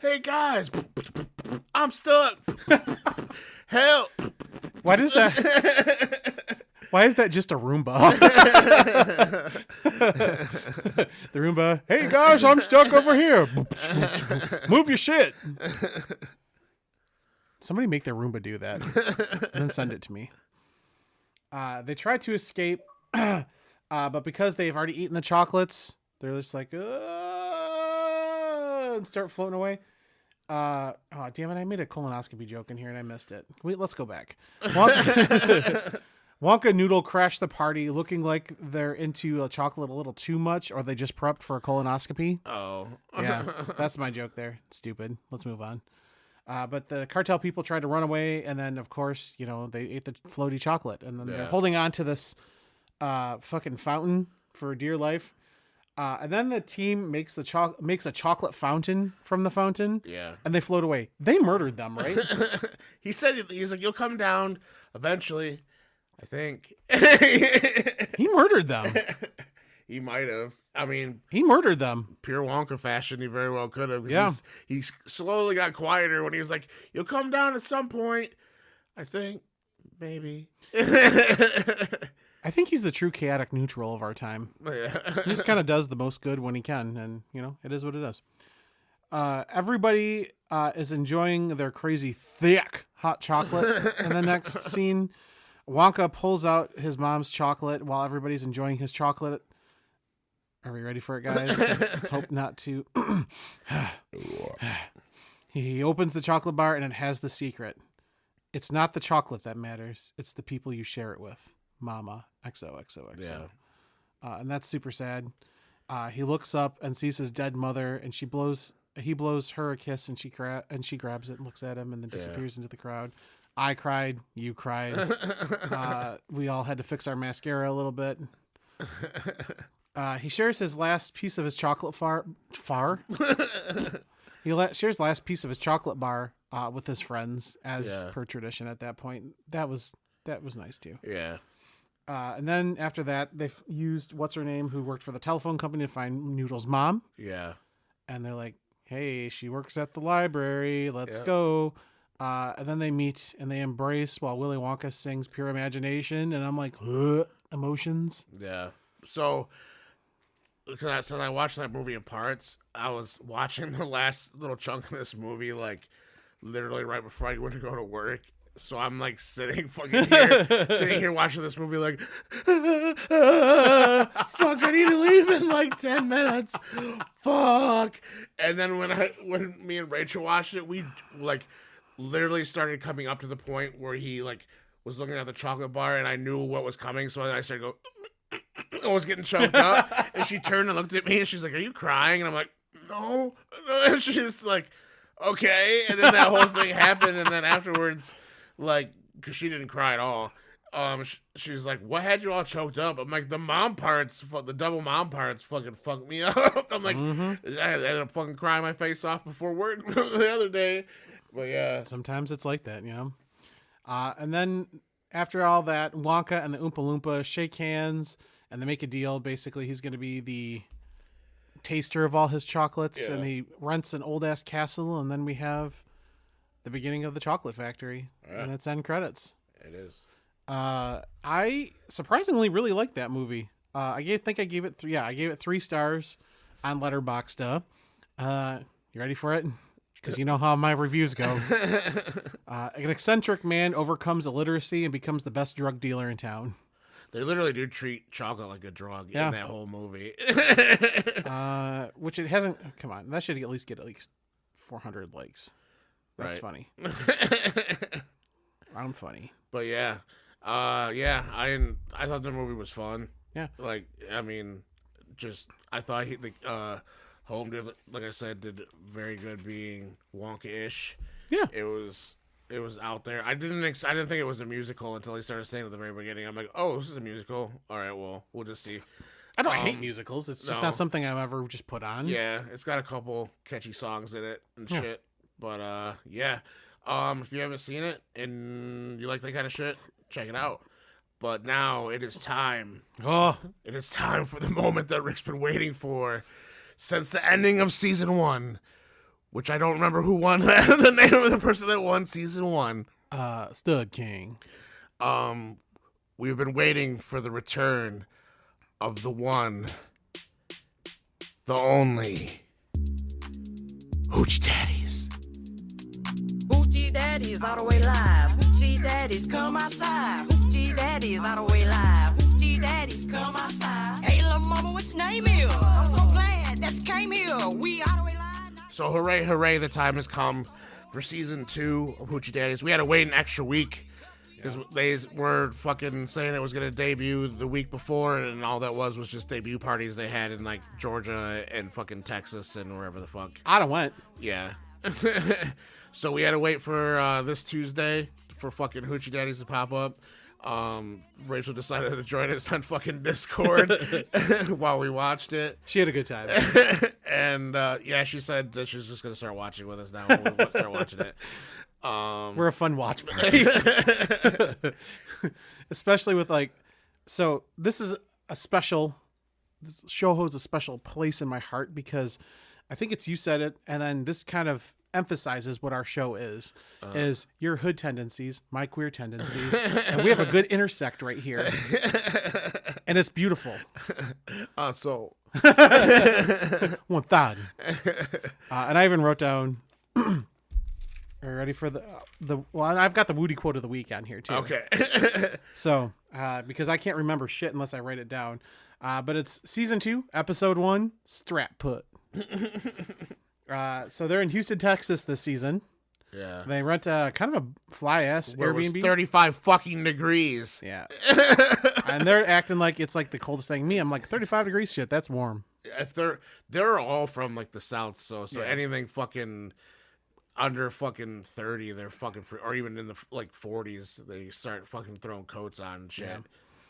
"Hey guys, I'm stuck. Help!" Why is that just a Roomba? The Roomba, "Hey guys, I'm stuck over here. Move your shit." Somebody make their Roomba do that and then send it to me. They try to escape, but because they've already eaten the chocolates, they're just like, and start floating away. Oh, damn it. I made a colonoscopy joke in here and I missed it. Wait, let's go back. Wonka Noodle crash the party looking like they're into a chocolate a little too much, or they just prepped for a colonoscopy. Oh. Yeah, that's my joke there. Stupid. Let's move on. But the cartel people tried to run away, and then, of course, they ate the floaty chocolate, and then they're holding on to this fucking fountain for dear life. And then the team makes a chocolate fountain from the fountain. Yeah. And they float away. They murdered them, right? He said, he's like, "You'll come down eventually." I think he murdered them. He might have. I mean, he murdered them. Pure Wonka fashion. He very well could have. Yeah. He slowly got quieter when he was like, "You'll come down at some point." I think maybe. I think he's the true chaotic neutral of our time. Yeah. He just kind of does the most good when he can, and it is what it is. Everybody is enjoying their crazy thick hot chocolate in the next scene. Wonka pulls out his mom's chocolate while everybody's enjoying his chocolate. Are we ready for it, guys? Let's hope not to. He opens the chocolate bar and it has the secret. It's not the chocolate that matters. It's the people you share it with. Mama. XOXOXO. Yeah. And that's super sad. He looks up and sees his dead mother, and he blows her a kiss, and she grabs it and looks at him and then disappears into the crowd. I cried. You cried. We all had to fix our mascara a little bit. He shares his last piece of his chocolate shares last piece of his chocolate bar with his friends, as per tradition at that point. That was nice too. Yeah. And then after that, they used what's her name, who worked for the telephone company, to find Noodle's mom. Yeah. And they're like, "Hey, she works at the library. Let's go." And then they meet and they embrace while Willy Wonka sings "Pure Imagination," and I'm like, emotions. Yeah. So, because I watched that movie in parts, I was watching the last little chunk of this movie, like, literally right before I went to go to work. So I'm, like, sitting here watching this movie, like, fuck, I need to leave in, like, 10 minutes. Fuck. And then when me and Rachel watched it, we, like, literally started coming up to the point where he, like, was looking at the chocolate bar, and I knew what was coming, so I started going, I was getting choked up, and she turned and looked at me, and she's like, "Are you crying?" And I'm like, "No." And she's like, "Okay." And then that whole thing happened, and then afterwards, like, because she didn't cry at all, she's like, "What had you all choked up?" I'm like, the double mom parts fucking fucked me up. I'm like, I ended up fucking crying my face off before work the other day. But yeah. Sometimes it's like that, you know? And then after all that, Wonka and the Oompa Loompa shake hands and they make a deal. Basically, he's going to be the taster of all his chocolates, and he rents an old ass castle. And then we have the beginning of the chocolate factory, and it's end credits. It is. I surprisingly really liked that movie. I gave it 3. Yeah, I gave it 3 stars on Letterboxd. You ready for it? Because you know how my reviews go. An eccentric man overcomes illiteracy and becomes the best drug dealer in town. They literally do treat chocolate like a drug in that whole movie. Which it hasn't. Come on, that should at least get 400 likes. That's funny. I'm funny. But yeah, I thought the movie was fun. Yeah, like, I mean, I thought Home did, like I said, did very good being Wonka-ish. Yeah, it was out there. I didn't think it was a musical until he started saying at the very beginning. I'm like, oh, this is a musical. All right, well, we'll just see. I don't hate musicals. It's just not something I've ever just put on. Yeah, it's got a couple catchy songs in it and shit. But yeah. If you haven't seen it and you like that kind of shit, check it out. But now it is time. It is time for the moment that Rick's been waiting for since the ending of season 1, which I don't remember who won the name of the person that won season 1. Stud King. We've been waiting for the return of the one, the only Hoochie Daddies. Hoochie Daddies all the way live. Hoochie Daddies come outside. Hoochie Daddies all the way live. Hoochie Daddies come outside. Hey, little mama, what's your name is? I'm so glad that you came here. We all the way live. So hooray, hooray, the time has come for season 2 of Hoochie Daddies. We had to wait an extra week because they were fucking saying it was going to debut the week before, and all that was just debut parties they had in, like, Georgia and fucking Texas and wherever the fuck. I don't want. Yeah. So we had to wait for this Tuesday for fucking Hoochie Daddies to pop up. Rachel decided to join us on fucking Discord while we watched it. She had a good time. And she said that she's just gonna start watching with us now when we start watching it. We're a fun watch party. Especially with so this is a special. This show holds a special place in my heart because I think it's you said it, and then this kind of emphasizes what our show is your hood tendencies, my queer tendencies, and we have a good intersect right here, and it's beautiful. So 1,000. And I even wrote down. Are you ready for the well? I've got the Woody quote of the week on here too. Okay. So because I can't remember shit unless I write it down, but it's season 2, episode 1, strap put. So they're in Houston, Texas this season. Yeah. They rent a kind of a fly ass Airbnb. It was 35 fucking degrees. Yeah. And they're acting like it's like the coldest thing. I'm like 35 degrees shit. That's warm. If they're all from like the South, so anything fucking under fucking 30, they're fucking free, or even in the like 40s, they start fucking throwing coats on and shit. Yeah.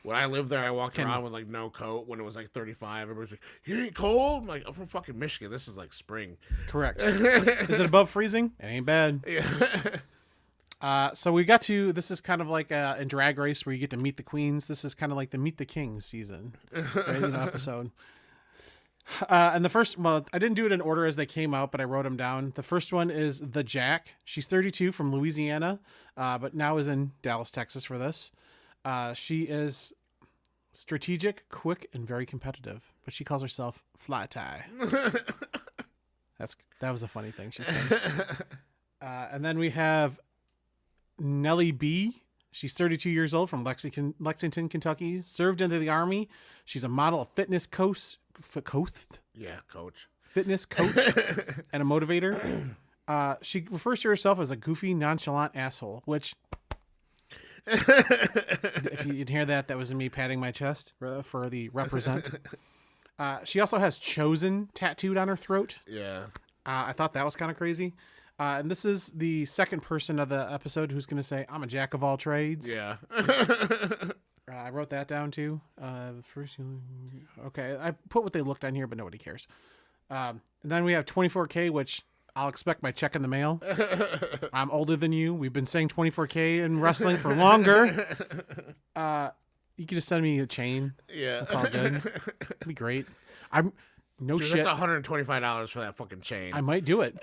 When I lived there, I walked around with like no coat when it was like 35. Everybody's like, "You ain't cold?" I'm like, "I'm from fucking Michigan. This is like spring." Correct. Is it above freezing? It ain't bad. Yeah. So we got to, this is kind of like a Drag Race where you get to meet the queens. This is kind of like the Meet the Kings season, right? Episode. And the first, well, I didn't do it in order as they came out, but I wrote them down. The first one is the Jack. She's 32 from Louisiana, but now is in Dallas, Texas for this. She is strategic, quick, and very competitive, but she calls herself Fly Tie. That was a funny thing she said. And then we have Nellie B. She's 32 years old from Lexington, Kentucky. Served into the Army. She's a model, a fitness coach. Yeah, coach. Fitness coach and a motivator. She refers to herself as a goofy, nonchalant asshole, which, if you didn't hear that, that was me patting my chest for the represent. She also has Chosen tattooed on her throat. Yeah. I thought that was kind of crazy. And this is the second person of the episode who's going to say, "I'm a jack of all trades." Yeah. I wrote that down too. Okay, I put what they looked on here, but nobody cares. And then we have 24K, which I'll expect my check in the mail. I'm older than you. We've been saying 24K in wrestling for longer. You can just send me a chain. Yeah. I'll call it good. It'd be great. Dude, Shit. that's $125 for that fucking chain. I might do it.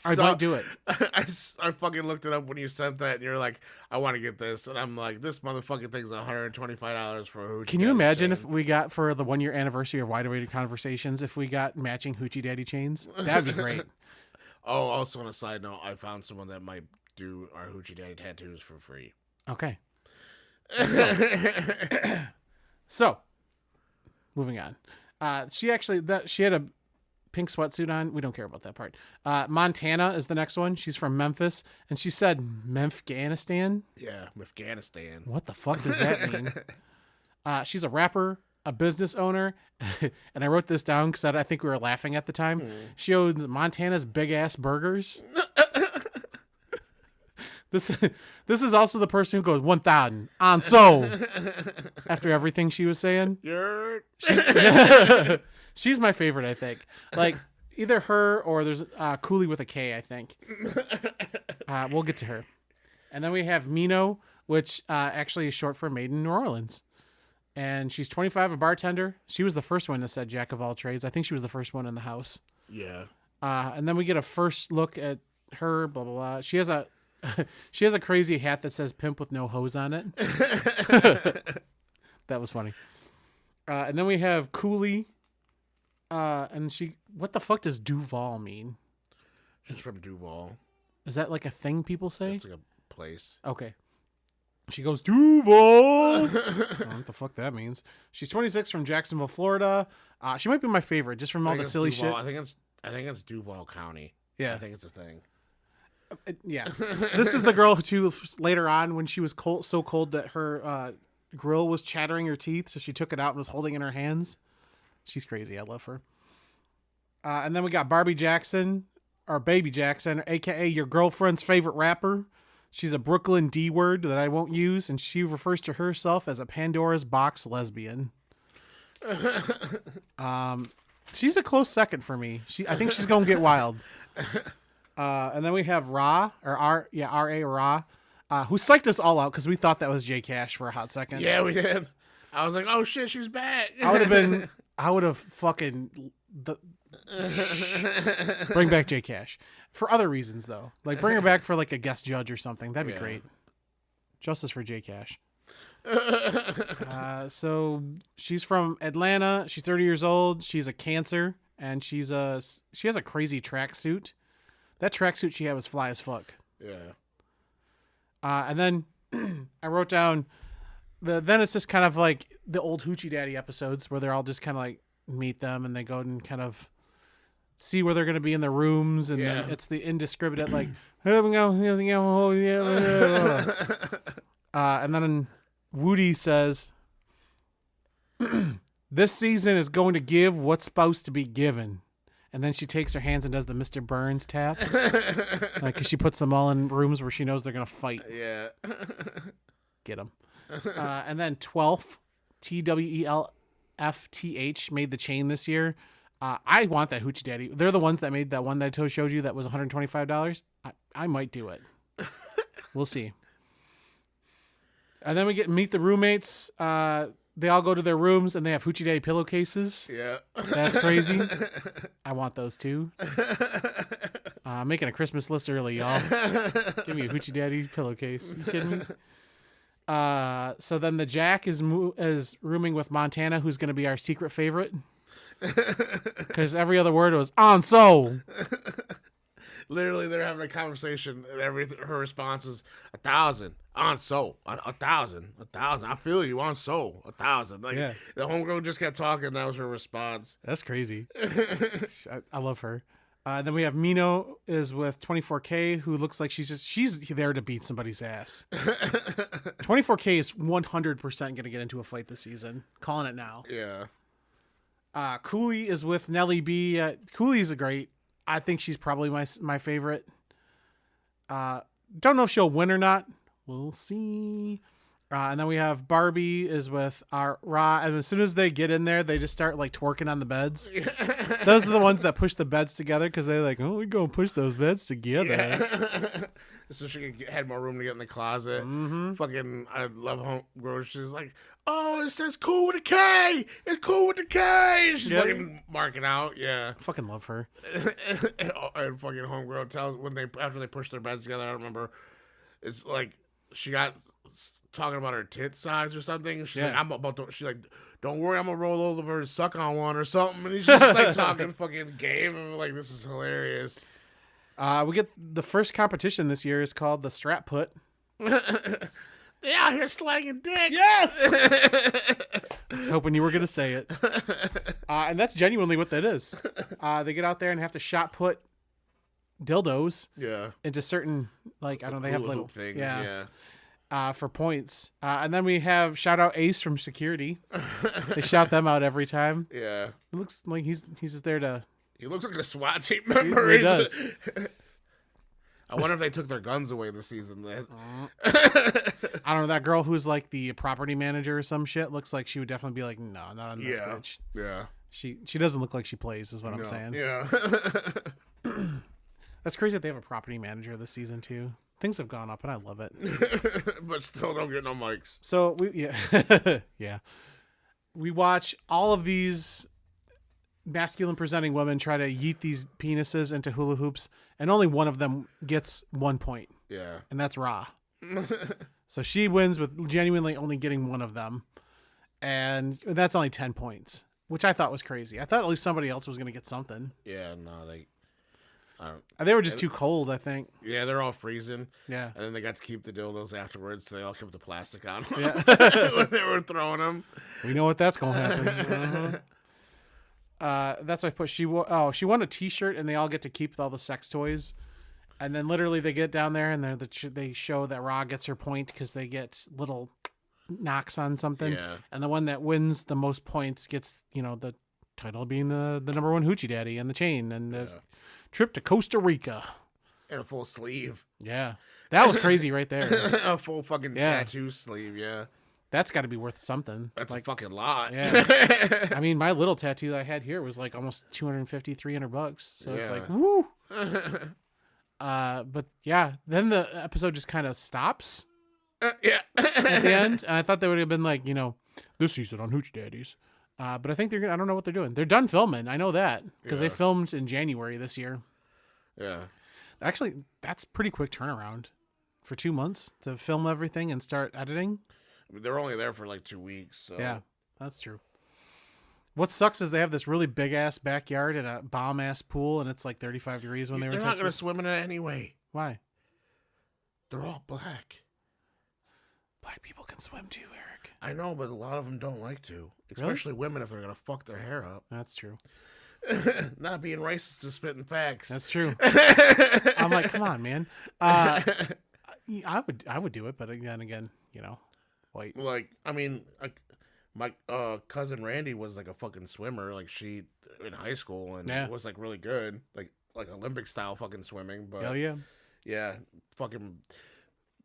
I might do it. I fucking looked it up when you sent that, and you're like, "I want to get this," and I'm like, "This motherfucking thing's $125 for a Hoochie." Can you Daddy imagine chain. if we got, for the 1 year anniversary of Wide Awake Conversations, if we got matching Hoochie Daddy chains? That'd be great. Oh, also on a side note, I found someone that might do our Hoochie Daddy tattoos for free. Okay. So, moving on. She had a pink sweatsuit on. We don't care about that part. Montana is the next one. She's from Memphis, and she said Memphganistan. Yeah, Afghanistan. What the fuck does that mean? She's a rapper, a business owner, and I wrote this down because I think we were laughing at the time. She owns Montana's Big Ass Burgers. This is also the person who goes 1,000 on so after everything she was saying. She's my favorite, I think. Like either her or there's Cooley with a K, I think. We'll get to her. And then we have Mino, which actually is short for Made in New Orleans. And she's 25, a bartender. She was the first one that said Jack of all trades. I think she was the first one in the house. Yeah. And then we get a first look at her, blah, blah, blah. She has a crazy hat that says pimp with no hose on it. That was funny. And then we have Cooley. And what the fuck does Duval mean? She's from Duval. Is that like a thing people say? It's like a place. Okay. She goes, Duval. I don't know what the fuck that means. She's 26 from Jacksonville, Florida. She might be my favorite just from all the silly Duval. shit. I think it's Duval County. Yeah. I think it's a thing. Yeah. This is the girl who later on when she was so cold that her grill was chattering her teeth, so she took it out and was holding it in her hands. She's crazy. I love her. And then we got Barbie Jackson, or Baby Jackson, a.k.a. your girlfriend's favorite rapper. She's a Brooklyn D word that I won't use, and she refers to herself as a Pandora's box lesbian. She's a close second for me. I think she's going to get wild. And then we have Ra, or R.A. Ra, who psyched us all out because we thought that was J Cash for a hot second. Yeah, we did. I was like, oh shit, she's back. I would have fucking bring back J Cash for other reasons though. Like bring her back for like a guest judge or something. That'd be great. Justice for J Cash. So she's from Atlanta. She's 30 years old. She's a Cancer, and she has a crazy tracksuit. That tracksuit she had was fly as fuck. Yeah. And then I wrote down then it's just kind of like the old Hoochie Daddy episodes where they're all just kind of like meet them and they go and kind of see where they're going to be in the rooms. And then it's the indiscriminate, like, and then Woody says, this season is going to give what's supposed to be given. And then she takes her hands and does the Mr. Burns tap. Like, 'cause she puts them all in rooms where she knows they're going to fight. Yeah. Get them. And then 12th, TWELFTH made the chain this year. I want that Hoochie Daddy. They're the ones that made that one that I showed you that was $125. I might do it. We'll see. And then we meet the roommates. They all go to their rooms and they have Hoochie Daddy pillowcases. Yeah. That's crazy. I want those too. Making a Christmas list early, y'all. Give me a Hoochie Daddy pillowcase. You kidding me? So then the Jack is rooming with Montana, who's going to be our secret favorite. Because every other word was on so. Literally, they're having a conversation, and her response was 1,000 on so 1,000. I feel you on so 1,000. Like Yeah. the homegirl just kept talking. That was her response. That's crazy. I love her. Then we have Mino is with 24K, who looks like she's there to beat somebody's ass. 24K is 100% going to get into a fight this season. Calling it now. Yeah. Cooley is with Nelly B. Cooley's a great. I think she's probably my favorite. Don't know if she'll win or not. We'll see. And then we have Barbie is with our Ra. And as soon as they get in there, they just start like twerking on the beds. Those are the ones that push the beds together because they're like, oh, we go push those beds together. Yeah. So she had more room to get in the closet. Mm-hmm. Fucking, I love homegirl. She's like, oh, it says cool with a K. It's cool with a K. She's fucking marking out. Yeah. Fucking love her. And fucking homegirl tells after they push their beds together. I don't remember. It's like she got talking about her tit size or something. She's like, I'm about to. She's like, don't worry, I'm gonna roll over and suck on one or something. And he's just like talking fucking game. And I'm like, this is hilarious. We get the first competition this year is called the Strap Put. They out here slanging dicks. Yes. I was hoping you were gonna say it. And that's genuinely what that is. They get out there and have to shot put dildos. Yeah. Into certain like I don't know, they have little things. Yeah. For points. And then we have shout out Ace from security. They shout them out every time. Yeah. It looks like he's just there to. He looks like a SWAT team member. He does. I wonder if they took their guns away this season. I don't know. That girl who's like the property manager or some shit looks like she would definitely be like, no, not on this bitch. Yeah. She doesn't look like she plays, is what I'm saying. Yeah. That's crazy that they have a property manager this season too. Things have gone up and I love it. But still don't get no mics. So yeah. We watch all of these masculine presenting women try to yeet these penises into hula hoops, and only one of them gets 1 point. Yeah. And that's Ra. So she wins with genuinely only getting one of them. And that's only 10 points, which I thought was crazy. I thought at least somebody else was going to get something. Yeah, no, they were just too cold, I think. Yeah, they're all freezing. Yeah. And then they got to keep the dildos afterwards, so they all kept the plastic on Yeah. when they were throwing them. We know what that's going to happen. That's why I put she won a T-shirt, and they all get to keep all the sex toys. And then literally they get down there and they show that Ra gets her point because they get little knocks on something. Yeah. And the one that wins the most points gets, the title being the number one Hoochie Daddy and the chain and the trip to Costa Rica. And a full sleeve. Yeah. That was crazy right there. A full fucking tattoo sleeve, yeah. That's got to be worth something. That's a fucking lot. Yeah. I mean, my little tattoo that I had here was like almost $250-$300. So it's like, woo. But yeah, then the episode just kind of stops. Yeah. At the end. And I thought they would have been like, this season on Hoochie Daddies. But I think I don't know what they're doing. They're done filming. I know that because they filmed in January this year. Yeah. Actually, that's pretty quick turnaround for 2 months to film everything and start editing. I mean, they're only there for like 2 weeks. So. Yeah, that's true. What sucks is they have this really big ass backyard and a bomb ass pool, and it's like 35 degrees when they were in They're not Texas. going to swim in it anyway. Why? They're all black. Black people can swim too, Eric. I know, but a lot of them don't like to. Especially women if they're going to fuck their hair up. That's true. Not being racist, just spitting facts. That's true. I'm like, come on, man. I would do it, but again, white. Like, I mean, my cousin Randy was like a fucking swimmer. Like she in high school and was like really good, like Olympic style fucking swimming. But hell yeah, yeah, fucking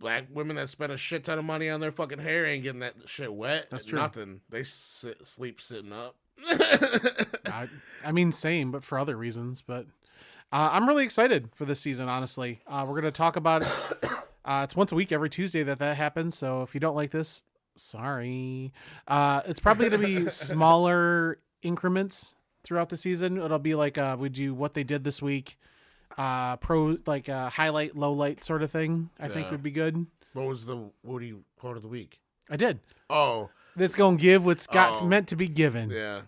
black women that spend a shit ton of money on their fucking hair ain't getting that shit wet. That's true. Nothing. They sleep sitting up. I mean, same, but for other reasons. But I'm really excited for this season, honestly. We're going to talk about it. It's once a week, every Tuesday that happens. So if you don't like this, sorry. It's probably going to be smaller increments throughout the season. It'll be like we do what they did this week. Highlight, low light sort of thing. I think would be good. What was the Woody quote of the week? I did. Oh, this gonna give what's got meant to be given. Yeah,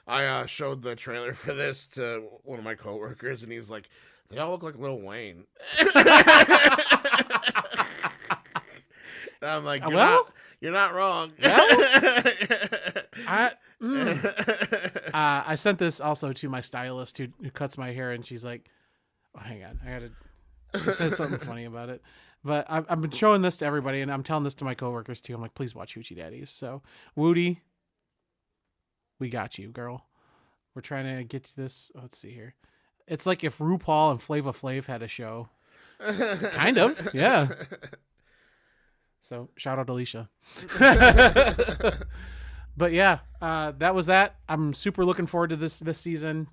I showed the trailer for this to one of my coworkers, and he's like, "They all look like Lil Wayne." And I'm like, "You're not wrong." I sent this also to my stylist who cuts my hair, and she's like, "Oh, hang on, she says something funny about it." But I've been showing this to everybody, and I'm telling this to my coworkers too. I'm like, please watch Hoochie Daddies. So, Woody, we got you, girl. We're trying to get you this. Let's see here. It's like if RuPaul and Flava Flav had a show. Kind of, yeah. So, shout out Alicia. But yeah, that was that. I'm super looking forward to this season.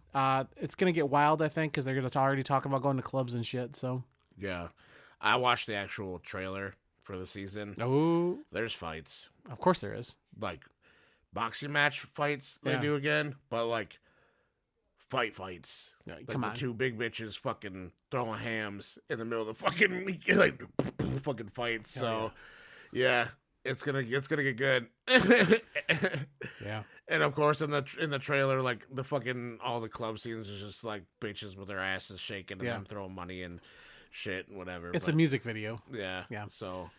It's gonna get wild, I think, because they're gonna already talk about going to clubs and shit. So yeah, I watched the actual trailer for the season. Oh, there's fights. Of course there is. Like boxing match fights they do again, but like fights. Yeah, like come on, two big bitches fucking throwing hams in the middle of the fucking like fucking fights. So yeah. It's gonna get good. Yeah. And of course in the trailer, like the fucking all the club scenes is just like bitches with their asses shaking and them throwing money and shit and whatever. It's a music video. Yeah. Yeah. So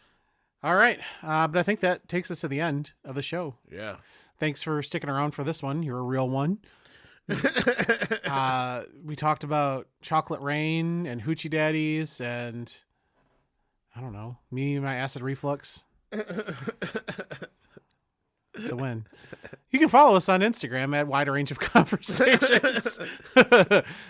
all right. But I think that takes us to the end of the show. Yeah. Thanks for sticking around for this one. You're a real one. We talked about Chocolate Rain and Hoochie Daddies and I don't know, me and my acid reflux. It's a win. You can follow us on Instagram at Wider Range of Conversations.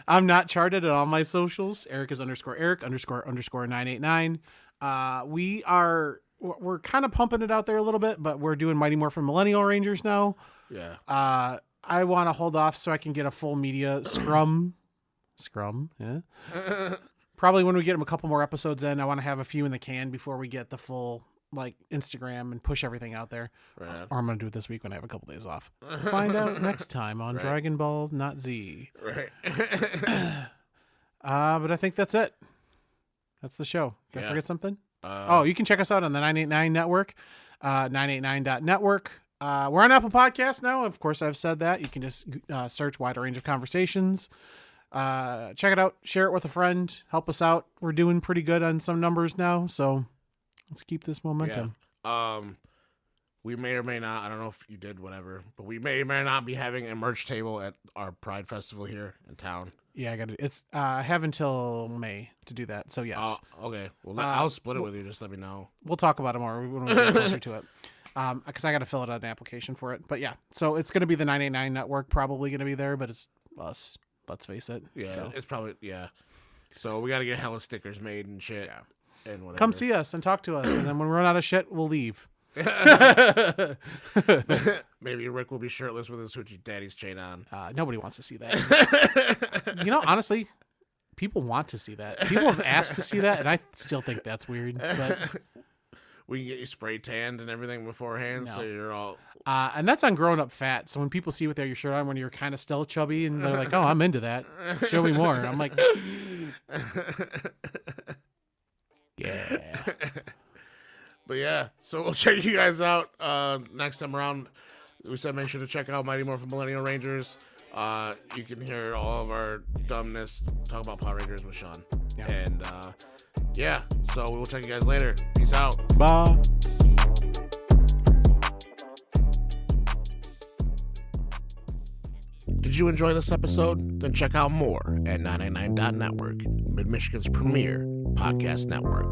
I'm not charted at all my socials. Eric is _Eric__989. We're kind of pumping it out there a little bit, but we're doing Mighty Morphin Millennial Rangers now. Yeah. I want to hold off so I can get a full media scrum. Yeah. Probably when we get them a couple more episodes in, I want to have a few in the can before we get the full like Instagram and push everything out there. Right. Or I'm going to do it this week when I have a couple days off. Find out next time on Dragon Ball, not Z. Right. But I think that's it. That's the show. Did I forget something? Oh, you can check us out on the 989 network, 989.network. We're on Apple Podcasts now. Of course, I've said that. You can just search Wider Range of Conversations. Check it out. Share it with a friend. Help us out. We're doing pretty good on some numbers now, so let's keep this momentum. Yeah. We may or may not, I don't know if you did whatever, but we may or may not be having a merch table at our Pride Festival here in town. Yeah, I got it. It's I have until May to do that, so yes. Okay. Well, I'll split it with you. Just let me know. We'll talk about it more when we get closer to it. Because I got to fill out an application for it. But yeah, so it's going to be the 989 network, probably going to be there, but it's us. Let's face it. Yeah, so. It's probably, yeah. So we got to get hella stickers made and shit. Yeah. And whatever. Come see us and talk to us, and then when we run out of shit, we'll leave. Maybe Rick will be shirtless with his Hoochie Daddies chain on. Nobody wants to see that. Honestly, people want to see that. People have asked to see that, and I still think that's weird. But we can get you spray tanned and everything beforehand, so you're all. And that's on Grown Up Fat. So when people see with your shirt on when you're kind of still chubby, and they're like, "Oh, I'm into that. Show me more." I'm like, yeah. But yeah, so we'll check you guys out next time around. We said make sure to check out Mighty Morphin Millennial Rangers. You can hear all of our dumbness talk about Power Rangers with Sean. Yeah. And yeah, so we will check you guys later. Peace out. Bye. Did you enjoy this episode? Then check out more at 989.network, Mid-Michigan's premier podcast network.